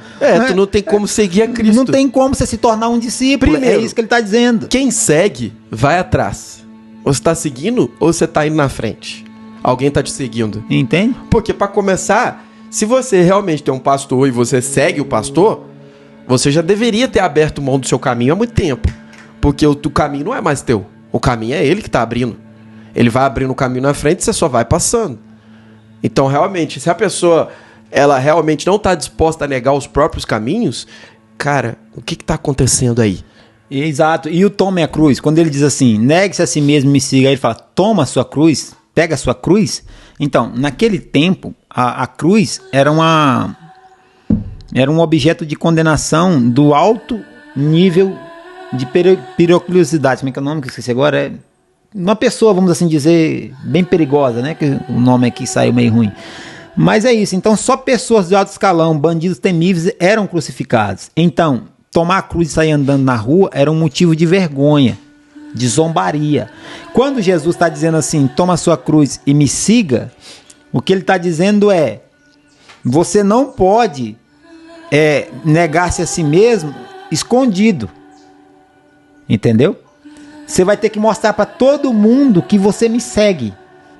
[SPEAKER 1] Tu não tem como seguir a Cristo.
[SPEAKER 2] Não tem como você se tornar um discípulo.
[SPEAKER 1] Primeiro,
[SPEAKER 2] é isso que ele tá dizendo.
[SPEAKER 1] Quem segue, vai atrás. Você tá seguindo ou você tá indo na frente? Alguém tá te seguindo.
[SPEAKER 2] Entende?
[SPEAKER 1] Porque pra começar, se você realmente tem um pastor e você segue o pastor, você já deveria ter aberto mão do seu caminho há muito tempo. Porque o caminho não é mais teu. O caminho é ele que tá abrindo. Ele vai abrindo o caminho na frente e você só vai passando. Então, realmente, se a pessoa ela realmente não tá disposta a negar os próprios caminhos, cara, o que tá acontecendo aí?
[SPEAKER 2] Exato. E o tome a cruz, quando ele diz assim, negue-se a si mesmo e me siga, aí ele fala, toma a sua cruz, pega a sua cruz. Então, naquele tempo, a cruz era um objeto de condenação do alto nível de periculosidade. Como é que é o nome que eu esqueci agora? É uma pessoa, vamos assim dizer, bem perigosa, né? Que o nome aqui saiu meio ruim. Mas é isso. Então, só pessoas de alto escalão, bandidos temíveis, eram crucificados. Então, tomar a cruz e sair andando na rua era um motivo de vergonha, de zombaria. Quando Jesus está dizendo assim, toma a sua cruz e me siga, o que ele está dizendo é, você não pode negar-se a si mesmo escondido. Entendeu? Você vai ter que mostrar para todo mundo que você me segue.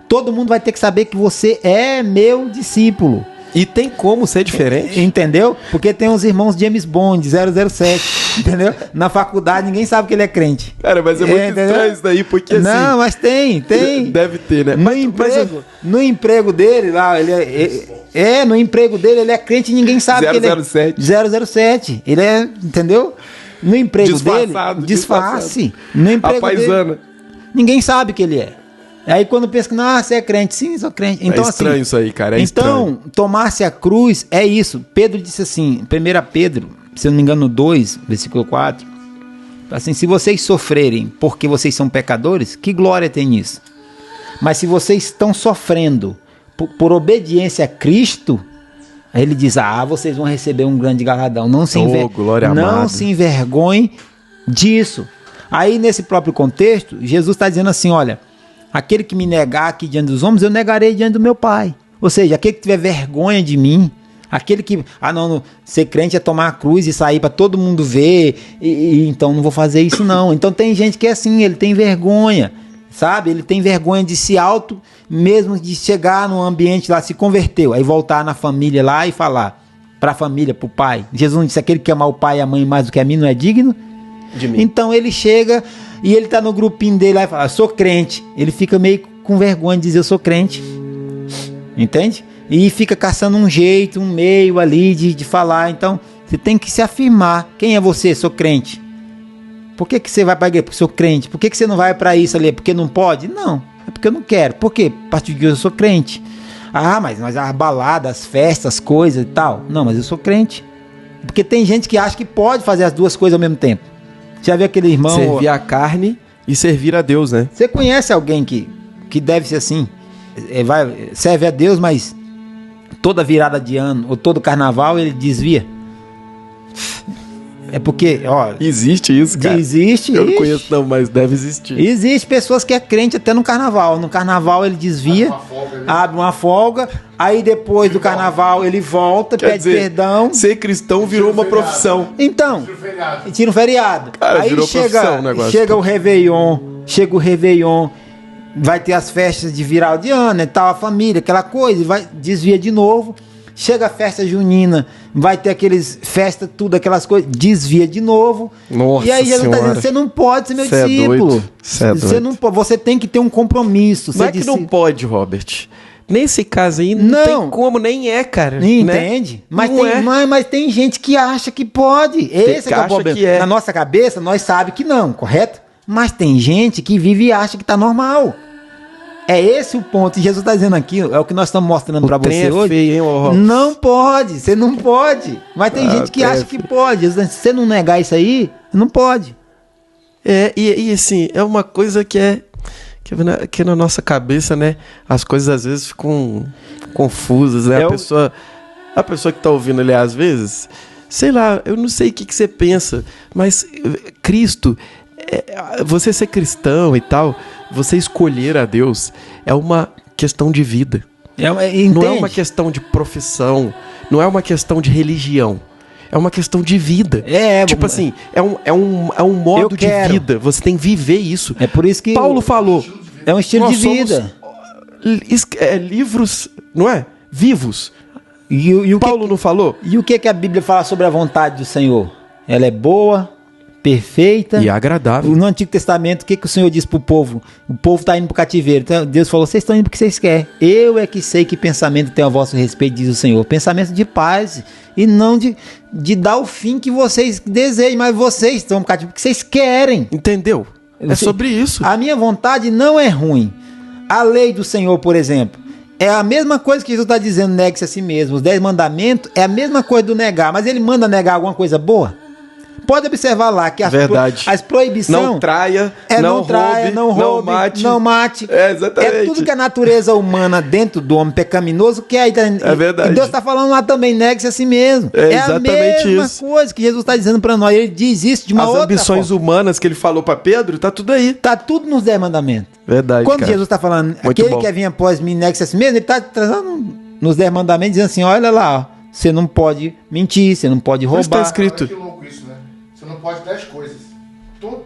[SPEAKER 2] Todo mundo vai ter que saber que você é meu discípulo.
[SPEAKER 1] E tem como ser diferente?
[SPEAKER 2] Entendeu? Porque tem os irmãos James Bond, 007, entendeu? Na faculdade ninguém sabe que ele é crente.
[SPEAKER 1] Cara, mas é muito estranho isso daí, porque assim...
[SPEAKER 2] Não, mas tem.
[SPEAKER 1] Deve ter, né?
[SPEAKER 2] No emprego dele lá, no emprego dele ele é crente e ninguém sabe que ele é... 007. Ele é, entendeu? No emprego dele, disfarce. No emprego dele, ninguém sabe que ele é. Aí quando pensa que, você é crente, sim, sou crente. Então,
[SPEAKER 1] é estranho assim, isso aí, cara,
[SPEAKER 2] então, tomar-se a cruz é isso. Pedro disse assim, 1 Pedro, se eu não me engano, 2, versículo 4, assim, se vocês sofrerem porque vocês são pecadores, que glória tem nisso? Mas se vocês estão sofrendo por obediência a Cristo, aí ele diz, vocês vão receber um grande galardão. Não se envergonhem disso. Aí, nesse próprio contexto, Jesus está dizendo assim, olha, aquele que me negar aqui diante dos homens, eu negarei diante do meu Pai. Ou seja, aquele que tiver vergonha de mim, aquele que, ser crente é tomar a cruz e sair para todo mundo ver, então não vou fazer isso não. Então tem gente que é assim, ele tem vergonha, sabe? Ele tem vergonha de se mesmo de chegar no ambiente lá, se converteu, aí voltar na família lá e falar para a família, para o pai. Jesus não disse, aquele que amar o pai e a mãe mais do que a mim não é digno de mim. Então ele chega... E ele tá no grupinho dele lá e fala, sou crente. Ele fica meio com vergonha de dizer, eu sou crente. Entende? E fica caçando um jeito, um meio ali de falar. Então, você tem que se afirmar. Quem é você? Sou crente. Por que você vai para a igreja? Porque sou crente. Por que você não vai para isso ali? Porque não pode? Não. É porque eu não quero. Por quê? A partir de hoje eu sou crente. Mas as baladas, as festas, as coisas e tal. Não, mas eu sou crente. Porque tem gente que acha que pode fazer as duas coisas ao mesmo tempo. Já viu aquele irmão...
[SPEAKER 1] Servir a carne e servir a Deus, né?
[SPEAKER 2] Você conhece alguém que deve ser assim? Serve a Deus, mas toda virada de ano ou todo carnaval ele desvia? É porque,
[SPEAKER 1] existe isso, cara?
[SPEAKER 2] Existe.
[SPEAKER 1] Eu não conheço não, mas deve existir.
[SPEAKER 2] Existe pessoas que é crente até no carnaval. No carnaval ele desvia, abre uma folga, aí depois do carnaval ele volta, pede perdão.
[SPEAKER 1] Ser cristão virou uma profissão.
[SPEAKER 2] Então, tira um feriado.
[SPEAKER 1] Cara,
[SPEAKER 2] aí
[SPEAKER 1] virou profissão o negócio.
[SPEAKER 2] Chega o Réveillon, vai ter as festas de viral de ano e tal, a família, aquela coisa, desvia de novo. Chega a festa junina, vai ter aqueles festas, tudo, aquelas coisas, desvia de novo.
[SPEAKER 1] Nossa
[SPEAKER 2] e aí Jesus está dizendo,
[SPEAKER 1] Senhora.
[SPEAKER 2] você não pode ser meu discípulo.
[SPEAKER 1] Você
[SPEAKER 2] não pode, você tem que ter um compromisso.
[SPEAKER 1] Não é que não pode, Robert. Nesse caso aí, não tem como, nem é, cara.
[SPEAKER 2] Entende?
[SPEAKER 1] Né?
[SPEAKER 2] Mas tem gente que acha que pode. Esse é o problema. Na nossa cabeça, nós sabemos que não, correto? Mas tem gente que vive e acha que tá normal. É esse o ponto. E Jesus está dizendo aqui, é o que nós estamos mostrando para você hoje.
[SPEAKER 1] Feio, hein,
[SPEAKER 2] não pode, você não pode. Mas tem gente que acha que pode. Se você não negar isso aí, não pode.
[SPEAKER 1] E assim, é uma coisa que na nossa cabeça, né? As coisas às vezes ficam confusas, né? A pessoa que tá ouvindo ali, às vezes, sei lá, eu não sei o que você pensa, mas Cristo, você ser cristão e tal, você escolher a Deus, é uma questão de vida. Não é uma questão de profissão, não é uma questão de religião. É uma questão de vida. Tipo assim, é um modo de vida. Você tem que viver isso.
[SPEAKER 2] É por isso que
[SPEAKER 1] Paulo falou.
[SPEAKER 2] É um estilo de vida.
[SPEAKER 1] Livros, não é? Vivos.
[SPEAKER 2] E
[SPEAKER 1] Paulo não falou?
[SPEAKER 2] E o que a Bíblia fala sobre a vontade do Senhor? Ela é boa, perfeita
[SPEAKER 1] e agradável.
[SPEAKER 2] No Antigo Testamento, o que o Senhor diz pro povo? O povo está indo pro cativeiro. Então Deus falou: vocês estão indo porque vocês querem. Eu é que sei que pensamento tem a vosso respeito, diz o Senhor. Pensamento de paz e não de dar o fim que vocês desejam. Mas vocês estão no cativeiro porque vocês querem.
[SPEAKER 1] Entendeu? É sobre isso.
[SPEAKER 2] A minha vontade não é ruim. A lei do Senhor, por exemplo, é a mesma coisa que Jesus está dizendo: negue-se a si mesmo. Os 10 mandamentos é a mesma coisa do negar. Mas ele manda negar alguma coisa boa? Pode observar lá que as proibições...
[SPEAKER 1] Não traia, não roube,
[SPEAKER 2] não mate.
[SPEAKER 1] Exatamente.
[SPEAKER 2] É tudo que a natureza humana dentro do homem pecaminoso quer.
[SPEAKER 1] É verdade.
[SPEAKER 2] E Deus está falando lá também: negue-se a si mesmo.
[SPEAKER 1] É exatamente
[SPEAKER 2] a mesma coisa que Jesus está dizendo para nós. Ele diz isso de uma outra forma. As ambições
[SPEAKER 1] humanas que ele falou para Pedro, tá tudo aí.
[SPEAKER 2] Tá tudo nos 10 mandamentos.
[SPEAKER 1] Verdade,
[SPEAKER 2] Quando Jesus está falando, aquele que quer vir após mim, negue-se a si mesmo, ele está trazendo nos 10 mandamentos, dizendo assim: olha lá, ó, você não pode mentir, você não pode roubar.
[SPEAKER 1] Está escrito.
[SPEAKER 3] Que louco isso, né? Você não pode 10 coisas. Tudo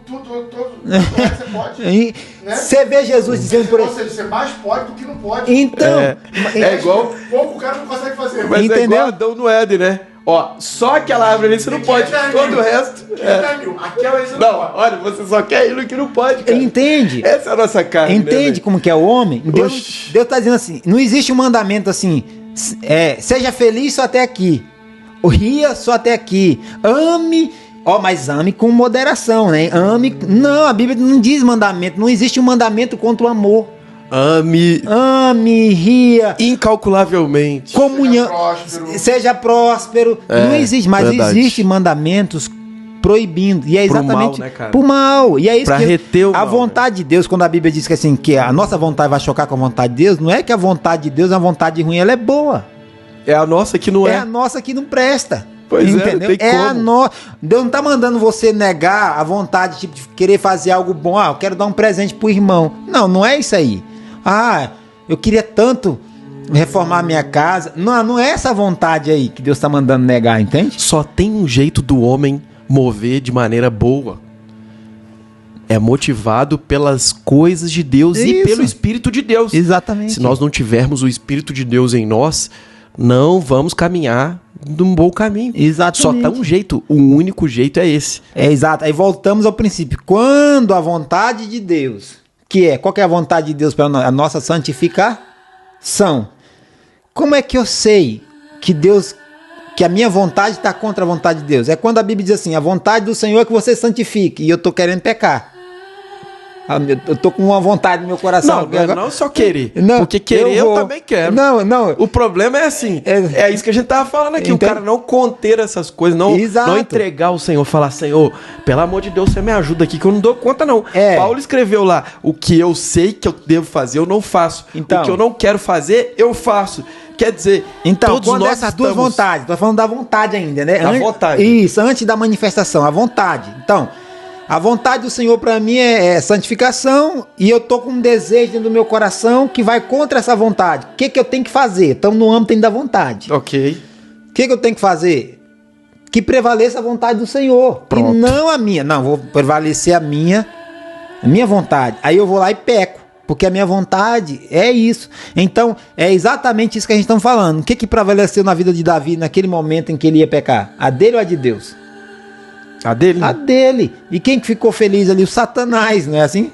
[SPEAKER 3] você pode.
[SPEAKER 2] Você vê Jesus dizendo por
[SPEAKER 3] isso. Ou seja, você mais pode do que não pode.
[SPEAKER 2] Então.
[SPEAKER 1] É igual.
[SPEAKER 3] Pouco o cara não consegue fazer.
[SPEAKER 1] Mas entendeu? É igual Adão no Éden, né? Ó, só aquela árvore ali você não pode. Todo o resto.
[SPEAKER 3] Aquela você não pode.
[SPEAKER 1] Olha, você só quer ir no que não pode, cara.
[SPEAKER 2] Entende?
[SPEAKER 1] Essa é a nossa cara.
[SPEAKER 2] Entende, né, como que é o homem? Deus tá dizendo assim: não existe um mandamento assim. Seja feliz só até aqui. Ria só até aqui. Ame. Mas ame com moderação, né? Ame. Não, a Bíblia não diz mandamento. Não existe um mandamento contra o amor. Ame, ria.
[SPEAKER 1] Incalculavelmente.
[SPEAKER 2] Comunhão. Seja próspero. Não existe, mas existem mandamentos proibindo. E é exatamente
[SPEAKER 1] pro mal, né, cara?
[SPEAKER 2] Pro mal. E é isso
[SPEAKER 1] pra reter o mal,
[SPEAKER 2] vontade de Deus, quando a Bíblia diz que assim, que a nossa vontade vai chocar com a vontade de Deus, não é que a vontade de Deus é uma vontade ruim, ela é boa.
[SPEAKER 1] É a nossa que não é.
[SPEAKER 2] É a nossa que não presta.
[SPEAKER 1] Pois
[SPEAKER 2] entendeu?
[SPEAKER 1] Não tem como.
[SPEAKER 2] Deus não tá mandando você negar a vontade tipo, de querer fazer algo bom. Eu quero dar um presente pro irmão. Não é isso aí. Eu queria tanto reformar minha casa. Não é essa vontade aí que Deus tá mandando negar, entende?
[SPEAKER 1] Só tem um jeito do homem mover de maneira boa. É motivado pelas coisas de Deus e pelo Espírito de Deus.
[SPEAKER 2] Exatamente.
[SPEAKER 1] Se nós não tivermos o Espírito de Deus em nós, não vamos caminhar num bom caminho.
[SPEAKER 2] Exatamente.
[SPEAKER 1] Só tá um jeito, o único jeito é esse.
[SPEAKER 2] Exato. Aí voltamos ao princípio. Quando a vontade de Deus, qual que é a vontade de Deus para nós? A nossa santificação. Como é que eu sei que a minha vontade está contra a vontade de Deus? É quando a Bíblia diz assim: a vontade do Senhor é que você santifique, e eu tô querendo pecar. Eu tô com uma vontade no meu coração.
[SPEAKER 1] Não só querer. Porque querer eu também quero.
[SPEAKER 2] Não.
[SPEAKER 1] O problema é assim. É isso que a gente tava falando aqui. O cara não conter essas coisas, não entregar ao Senhor. Falar: Senhor, pelo amor de Deus, você me ajuda aqui que eu não dou conta, não. Paulo escreveu lá: o que eu sei que eu devo fazer, eu não faço. O que eu não quero fazer, eu faço. Quer dizer, todos
[SPEAKER 2] quando
[SPEAKER 1] nós
[SPEAKER 2] essas duas vontades, tô falando da vontade ainda, né?
[SPEAKER 1] A vontade.
[SPEAKER 2] Isso, antes da manifestação, a vontade. Então, a vontade do Senhor para mim é santificação, e eu tô com um desejo dentro do meu coração que vai contra essa vontade. O que eu tenho que fazer? Estamos no âmbito da vontade.
[SPEAKER 1] Ok.
[SPEAKER 2] O que eu tenho que fazer? Que prevaleça a vontade do Senhor.
[SPEAKER 1] Pronto.
[SPEAKER 2] E não a minha. Não, vou prevalecer a minha vontade. Aí eu vou lá e peco. Porque a minha vontade é isso. Então, é exatamente isso que a gente está falando. O que prevaleceu na vida de Davi naquele momento em que ele ia pecar? A dele ou a de Deus?
[SPEAKER 1] A dele?
[SPEAKER 2] A dele. E quem ficou feliz ali? O Satanás, não é assim?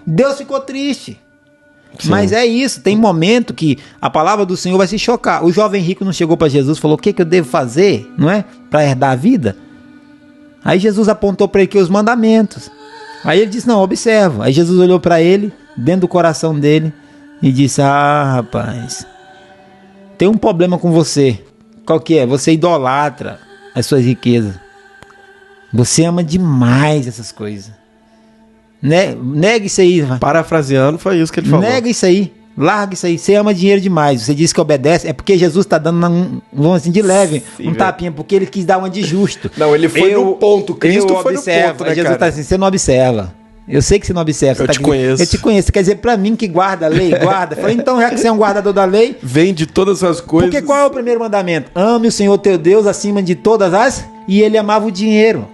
[SPEAKER 2] Deus ficou triste. Sim. Mas é isso. Tem momento que a palavra do Senhor vai se chocar. O jovem rico não chegou para Jesus e falou: o que eu devo fazer, não é? Para herdar a vida? Aí Jesus apontou para ele que os mandamentos. Aí ele disse: não, observa. Aí Jesus olhou para ele, dentro do coração dele, e disse: ah, rapaz, tem um problema com você. Qual que é? Você idolatra as suas riquezas. Você ama demais essas coisas. Nega isso aí.
[SPEAKER 1] Parafraseando, foi isso que ele falou.
[SPEAKER 2] Nega isso aí. Larga isso aí. Você ama dinheiro demais. Você diz que obedece. É porque Jesus está dando assim de leve.
[SPEAKER 1] Sim,
[SPEAKER 2] um tapinha. Porque ele quis dar uma de justo.
[SPEAKER 1] Não, ele foi no ponto. Cristo foi no ponto, né,
[SPEAKER 2] Jesus está assim, você não observa. Eu sei que você não observa.
[SPEAKER 1] Eu te conheço.
[SPEAKER 2] Eu te conheço. Quer dizer, pra mim que guarda a lei, guarda. Falei, então já que você é um guardador da lei...
[SPEAKER 1] Vende todas as coisas.
[SPEAKER 2] Porque qual é o primeiro mandamento? Ame o Senhor teu Deus acima de todas as... E ele amava o dinheiro.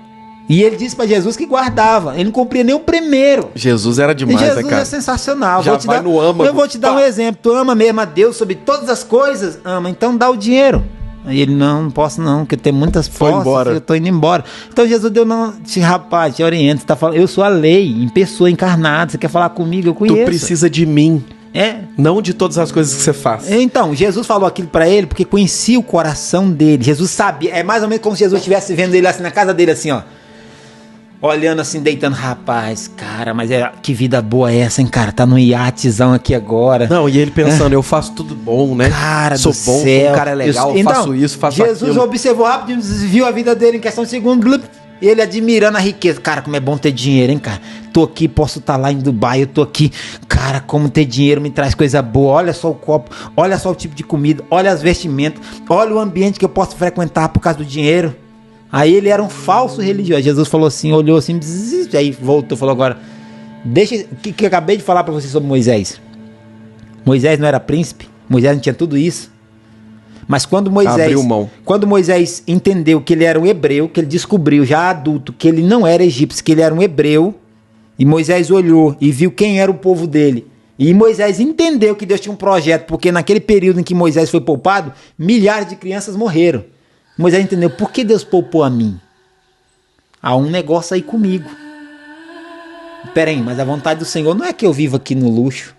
[SPEAKER 2] E ele disse pra Jesus que guardava. Ele não cumpria nem o primeiro.
[SPEAKER 1] Jesus era demais,
[SPEAKER 2] Jesus
[SPEAKER 1] né, cara?
[SPEAKER 2] é sensacional.
[SPEAKER 1] Já vai no âmago.
[SPEAKER 2] Eu vou te dar um exemplo. Tu ama mesmo a Deus sobre todas as coisas? Ama, então dá o dinheiro. Aí ele, não posso não, porque tem muitas posses, eu tô indo embora. Então Jesus deu, não, rapaz, te orienta, você tá falando, eu sou a lei, em pessoa encarnada, você quer falar comigo, eu conheço.
[SPEAKER 1] Tu precisa de mim.
[SPEAKER 2] É.
[SPEAKER 1] Não de todas as coisas que você faz.
[SPEAKER 2] Então, Jesus falou aquilo pra ele porque conhecia o coração dele. Jesus sabia, é mais ou menos como se Jesus estivesse vendo ele assim na casa dele, assim, ó. Olhando assim, deitando, rapaz, cara, mas que vida boa é essa, hein, cara? Tá num iatezão aqui agora.
[SPEAKER 1] Não, e ele pensando, eu faço tudo bom, né?
[SPEAKER 2] Cara,
[SPEAKER 1] sou bom,
[SPEAKER 2] céu.
[SPEAKER 1] o cara é legal,
[SPEAKER 2] então,
[SPEAKER 1] faço isso, faço
[SPEAKER 2] Jesus
[SPEAKER 1] aquilo.
[SPEAKER 2] observou rápido, viu a vida dele em questão de segundo, ele admirando a riqueza. Cara, como é bom ter dinheiro, hein, cara? Tô aqui, posso estar lá em Dubai, eu tô aqui. Cara, como ter dinheiro me traz coisa boa. Olha só o copo, olha só o tipo de comida, olha as vestimentas, olha o ambiente que eu posso frequentar por causa do dinheiro. Aí ele era um falso religioso. Jesus falou assim, olhou assim, aí voltou, falou agora, deixa o que eu acabei de falar para você sobre Moisés. Moisés não era príncipe, Moisés não tinha tudo isso. Mas quando Moisés entendeu que ele era um hebreu, que ele descobriu já adulto que ele não era egípcio, que ele era um hebreu, e Moisés olhou e viu quem era o povo dele. E Moisés entendeu que Deus tinha um projeto, porque naquele período em que Moisés foi poupado, milhares de crianças morreram. Moisés entendeu, por que Deus poupou a mim? Há um negócio aí comigo. Peraí, mas a vontade do Senhor não é que eu viva aqui no luxo.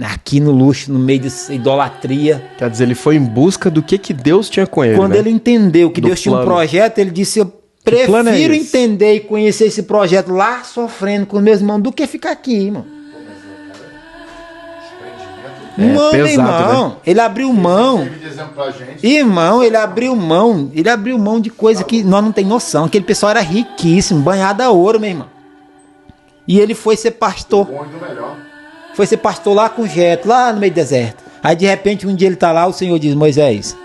[SPEAKER 2] Aqui no luxo, no meio dessa idolatria.
[SPEAKER 1] Quer dizer, ele foi em busca do que Deus tinha com ele.
[SPEAKER 2] Quando ele entendeu que
[SPEAKER 1] Do
[SPEAKER 2] Deus tinha um
[SPEAKER 1] plano.
[SPEAKER 2] projeto, ele disse, eu prefiro entender e conhecer esse projeto lá sofrendo com os meus irmãos do que ficar aqui, irmão. Mano,
[SPEAKER 1] pesado,
[SPEAKER 2] irmão,
[SPEAKER 1] né?
[SPEAKER 2] ele abriu mão. Irmão, ele abriu mão de coisa que nós não tem noção. Aquele pessoal era riquíssimo, banhado a ouro, meu irmão. E ele foi ser pastor. Foi ser pastor lá com Jetro, lá no meio do deserto. Aí de repente um dia ele tá lá, o Senhor diz, Moisés,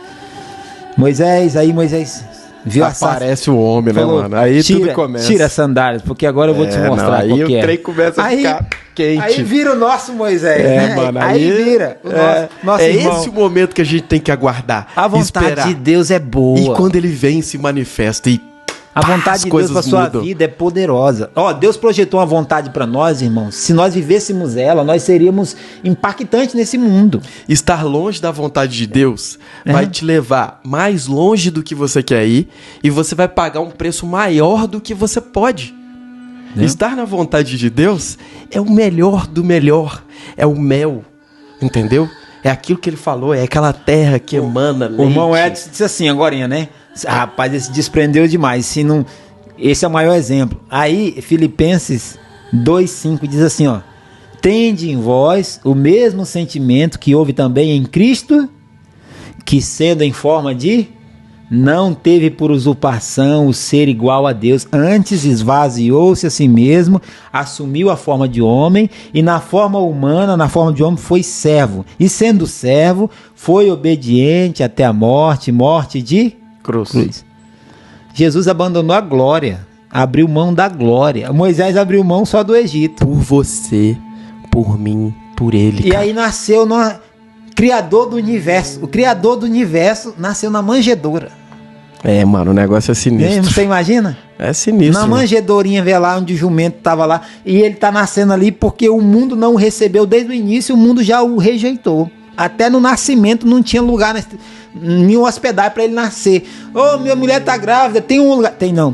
[SPEAKER 2] aí Moisés viu
[SPEAKER 1] aparece o homem,
[SPEAKER 2] falou,
[SPEAKER 1] né, mano? Aí tudo começa.
[SPEAKER 2] Tira as sandálias, porque agora eu vou te mostrar
[SPEAKER 1] aí
[SPEAKER 2] qual que é.
[SPEAKER 1] Aí o trem começa a ficar quente.
[SPEAKER 2] Aí vira o nosso Moisés, né?
[SPEAKER 1] Mano,
[SPEAKER 2] aí vira o nosso irmão.
[SPEAKER 1] Esse o momento que a gente tem que aguardar.
[SPEAKER 2] A vontade
[SPEAKER 1] esperar.
[SPEAKER 2] de Deus é boa.
[SPEAKER 1] E quando ele vem, se manifesta e
[SPEAKER 2] a vontade de Deus para sua vida é poderosa. Ó, Deus projetou uma vontade para nós, irmãos. Se nós vivêssemos ela, nós seríamos impactantes nesse mundo.
[SPEAKER 1] Estar longe da vontade de Deus vai te levar mais longe do que você quer ir e você vai pagar um preço maior do que você pode. Estar na vontade de Deus é o melhor do melhor. É o mel, entendeu? É aquilo que ele falou, é aquela terra que emana leite.
[SPEAKER 2] O irmão Edson disse assim agorinha, né? Rapaz, ele se desprendeu demais. Se não... Esse é o maior exemplo. Aí, Filipenses 2,5 diz assim, ó. Tende em vós o mesmo sentimento que houve também em Cristo, que sendo em forma de... não teve por usurpação o ser igual a Deus, antes esvaziou-se a si mesmo, assumiu a forma de homem, e na forma humana, na forma de homem, foi servo. E sendo servo, foi obediente até a morte, morte de cruz. Jesus abandonou a glória, abriu mão da glória. Moisés abriu mão só do Egito.
[SPEAKER 1] Por você, por mim, por ele.
[SPEAKER 2] E cara, aí nasceu Criador do universo. O Criador do universo nasceu na manjedoura.
[SPEAKER 1] É, mano, o negócio é sinistro.
[SPEAKER 2] Você imagina?
[SPEAKER 1] É sinistro.
[SPEAKER 2] Na manjedourinha, vê lá onde o jumento tava lá. E ele tá nascendo ali porque o mundo não o recebeu desde o início, o mundo já o rejeitou. Até no nascimento não tinha lugar, nenhum hospedagem para ele nascer. Ô, minha mulher tá grávida, tem um lugar. Tem não.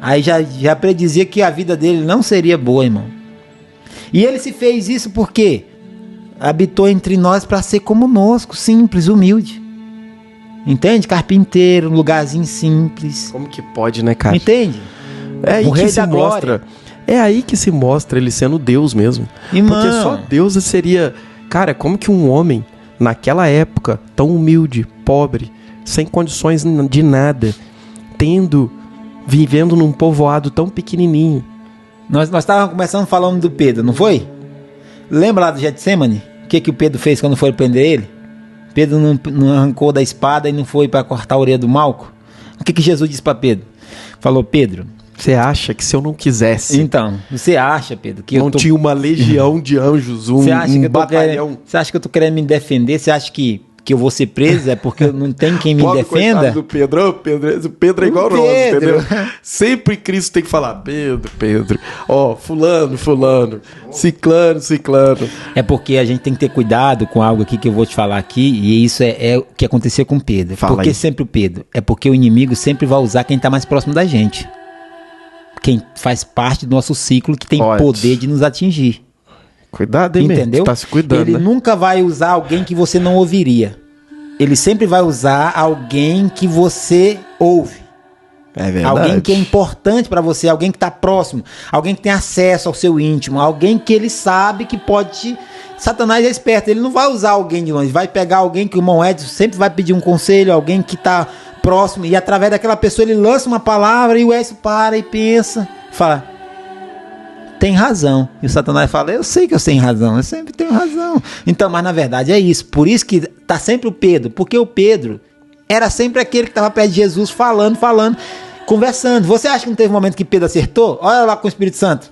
[SPEAKER 2] Aí já predizia que a vida dele não seria boa, irmão. E ele se fez isso porque habitou entre nós para ser como nós, simples, humilde. Entende? Carpinteiro, lugarzinho simples.
[SPEAKER 1] Como que pode, né, cara?
[SPEAKER 2] Entende?
[SPEAKER 1] É, e que se mostra É aí que se mostra ele sendo Deus mesmo. Porque só Deus seria... Cara, como que um homem, naquela época, tão humilde, pobre, sem condições de nada, vivendo num povoado tão pequenininho.
[SPEAKER 2] Nós estávamos começando falando do Pedro, não foi? Lembra lá do Getsemane? O que o Pedro fez quando foi prender ele? Pedro não arrancou da espada e não foi para cortar a orelha do Malco? O que Jesus disse para Pedro? Falou, Pedro...
[SPEAKER 1] Você acha que se eu não quisesse...
[SPEAKER 2] Então, você acha, Pedro, que
[SPEAKER 1] não tinha uma legião de anjos, um batalhão...
[SPEAKER 2] Você acha que eu tô querendo me defender? Você acha que eu vou ser preso? É porque não tem quem me defenda?
[SPEAKER 1] Do Pedro. O Pedro é igual nós, entendeu? Sempre Cristo tem que falar, Pedro, fulano, ciclano.
[SPEAKER 2] É porque a gente tem que ter cuidado com algo aqui que eu vou te falar aqui, e isso é o que aconteceu com Pedro. Por que sempre o Pedro? É porque o inimigo sempre vai usar quem tá mais próximo da gente. Quem faz parte do nosso ciclo, que tem poder de nos atingir.
[SPEAKER 1] Cuidado, hein,
[SPEAKER 2] entendeu?
[SPEAKER 1] Tá se cuidando,
[SPEAKER 2] Ele nunca vai usar alguém que você não ouviria. Ele sempre vai usar alguém que você ouve.
[SPEAKER 1] É verdade.
[SPEAKER 2] Alguém que é importante para você, alguém que tá próximo, alguém que tem acesso ao seu íntimo, alguém que ele sabe que pode... Satanás é esperto, ele não vai usar alguém de longe, vai pegar alguém que o irmão Edson sempre vai pedir um conselho, alguém que tá próximo, e através daquela pessoa ele lança uma palavra e o Edson para e pensa, fala, tem razão. E o Satanás fala, eu sei que eu tenho razão, eu sempre tenho razão. Então, mas na verdade é isso, por isso que tá sempre o Pedro, porque o Pedro era sempre aquele que estava perto de Jesus falando, conversando. Você acha que não teve um momento que Pedro acertou? Olha lá com o Espírito Santo.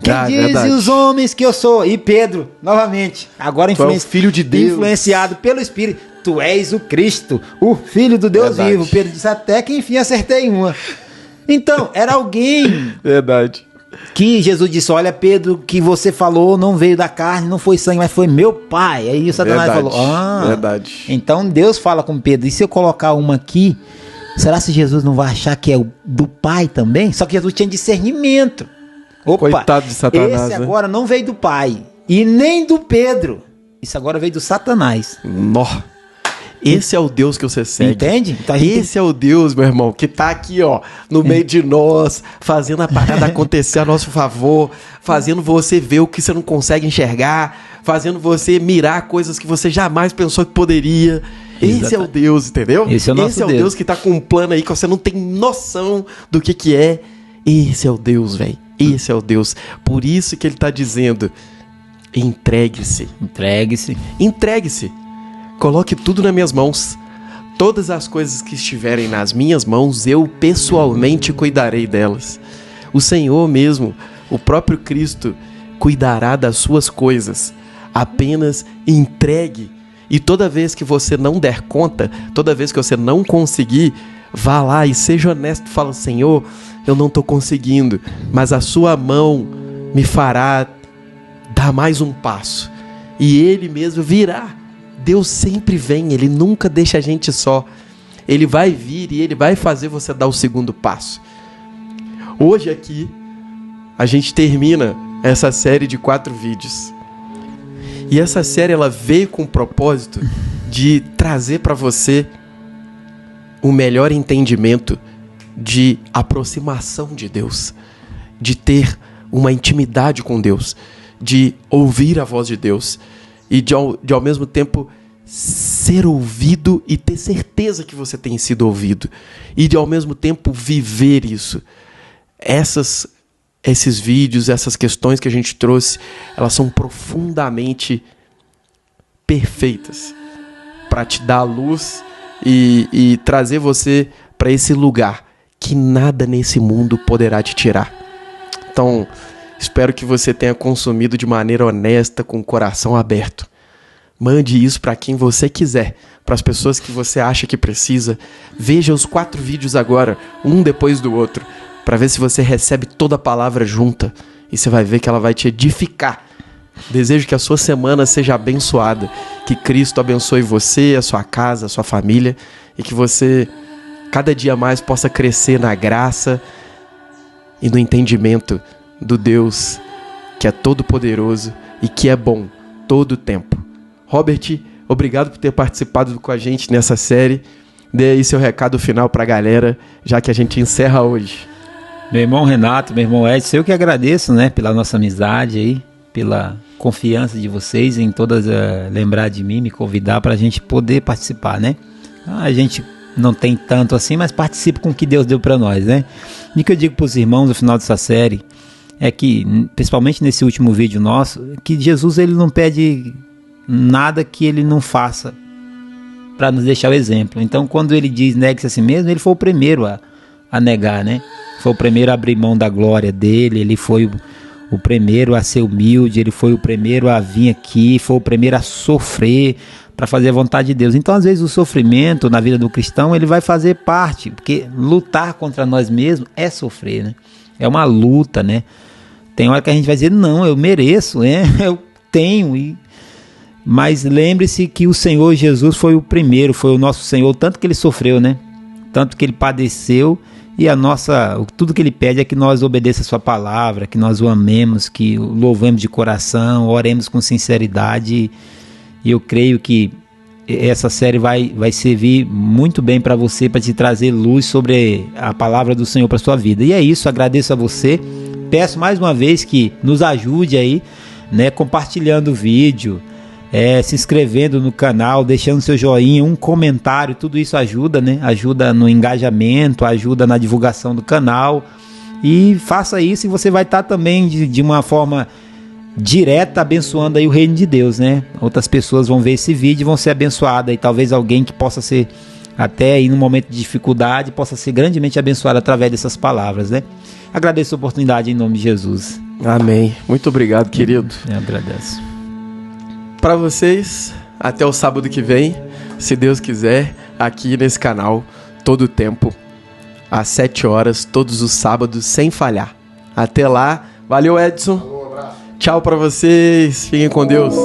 [SPEAKER 2] Quem dizem os homens que eu sou? E Pedro, novamente, agora
[SPEAKER 1] filho de Deus,
[SPEAKER 2] influenciado pelo Espírito. Tu és o Cristo, o Filho do Deus vivo. Pedro disse até que enfim acertei uma. Então, era alguém...
[SPEAKER 1] Verdade.
[SPEAKER 2] Que Jesus disse, olha Pedro, que você falou não veio da carne, não foi sangue, mas foi meu Pai. Aí o Satanás falou,
[SPEAKER 1] verdade.
[SPEAKER 2] Então Deus fala com Pedro, e se eu colocar uma aqui, será que Jesus não vai achar que é do Pai também? Só que Jesus tinha discernimento. Opa,
[SPEAKER 1] coitado de Satanás,
[SPEAKER 2] esse agora não veio do Pai, e nem do Pedro. Isso agora veio do Satanás.
[SPEAKER 1] Esse é o Deus que você segue.
[SPEAKER 2] Entende? Então
[SPEAKER 1] esse é o Deus, meu irmão, que tá aqui, no meio de nós, fazendo a parada acontecer a nosso favor, fazendo você ver o que você não consegue enxergar, fazendo você mirar coisas que você jamais pensou que poderia. Esse é o Deus, entendeu?
[SPEAKER 2] Esse é o nosso
[SPEAKER 1] Deus que tá com um plano aí que você não tem noção do que é. Esse é o Deus, velho. Esse é o Deus. Por isso que ele tá dizendo, entregue-se. Entregue-se. Coloque tudo nas minhas mãos. Todas as coisas que estiverem nas minhas mãos, eu pessoalmente cuidarei delas. O Senhor mesmo, o próprio Cristo, cuidará das suas coisas. Apenas entregue. E toda vez que você não der conta, toda vez que você não conseguir, vá lá e seja honesto. Fala, Senhor, eu não estou conseguindo, mas a sua mão me fará dar mais um passo. E Ele mesmo virá. Deus sempre vem, Ele nunca deixa a gente só. Ele vai vir e Ele vai fazer você dar o segundo passo. Hoje aqui, a gente termina essa série de 4 vídeos. E essa série ela veio com o propósito de trazer para você o melhor entendimento de aproximação de Deus, de ter uma intimidade com Deus, de ouvir a voz de Deus e de ao mesmo tempo ser ouvido e ter certeza que você tem sido ouvido e de ao mesmo tempo viver isso. Esses vídeos, essas questões que a gente trouxe, elas são profundamente perfeitas para te dar luz e trazer você para esse lugar que nada nesse mundo poderá te tirar. Então, espero que você tenha consumido de maneira honesta, com o coração aberto. Mande isso para quem você quiser, para as pessoas que você acha que precisa. Veja os 4 vídeos agora, um depois do outro, para ver se você recebe toda a palavra junta e você vai ver que ela vai te edificar. Desejo que a sua semana seja abençoada, que Cristo abençoe você, a sua casa, a sua família e que você cada dia mais possa crescer na graça e no entendimento do Deus que é todo poderoso e que é bom todo o tempo. Robert, obrigado por ter participado com a gente nessa série. Dê aí seu recado final para a galera, já que a gente encerra hoje.
[SPEAKER 2] Meu irmão Renato, meu irmão Edson, eu que agradeço, né, pela nossa amizade aí, pela confiança de vocês em todas, lembrar de mim, me convidar para a gente poder participar, né? A gente não tem tanto assim, mas participa com o que Deus deu para nós, né? E o que eu digo para os irmãos no final dessa série é que, principalmente nesse último vídeo nosso, que Jesus ele não pede nada que ele não faça para nos deixar o exemplo. Então, quando ele diz negue-se a si mesmo, ele foi o primeiro a negar, né? Foi o primeiro a abrir mão da glória dele, ele foi o primeiro a ser humilde, ele foi o primeiro a vir aqui, foi o primeiro a sofrer para fazer a vontade de Deus. Então, às vezes, o sofrimento na vida do cristão, ele vai fazer parte, porque lutar contra nós mesmos é sofrer, né? É uma luta, né? Tem hora que a gente vai dizer, não, eu mereço, né? Eu tenho. Mas lembre-se que o Senhor Jesus foi o primeiro, foi o nosso Senhor, tanto que ele sofreu, né? Tanto que ele padeceu. E tudo que ele pede é que nós obedeçamos a sua palavra, que nós o amemos, que o louvemos de coração, oremos com sinceridade. E eu creio que essa série vai servir muito bem para você, para te trazer luz sobre a palavra do Senhor para sua vida. E é isso, agradeço a você. Peço mais uma vez que nos ajude aí, né, compartilhando o vídeo, se inscrevendo no canal, deixando seu joinha, um comentário, tudo isso ajuda, né? Ajuda no engajamento, ajuda na divulgação do canal. E faça isso e você vai estar também de uma forma direta abençoando aí o reino de Deus, né? Outras pessoas vão ver esse vídeo e vão ser abençoadas. E talvez alguém que possa ser, até aí no momento de dificuldade, possa ser grandemente abençoado através dessas palavras, né? Agradeço a oportunidade em nome de Jesus.
[SPEAKER 1] Amém. Muito obrigado, querido.
[SPEAKER 2] Eu agradeço.
[SPEAKER 1] Para vocês, até o sábado que vem, se Deus quiser, aqui nesse canal, todo o tempo, às 7 horas, todos os sábados, sem falhar. Até lá. Valeu, Edson. Tchau para vocês. Fiquem com Deus.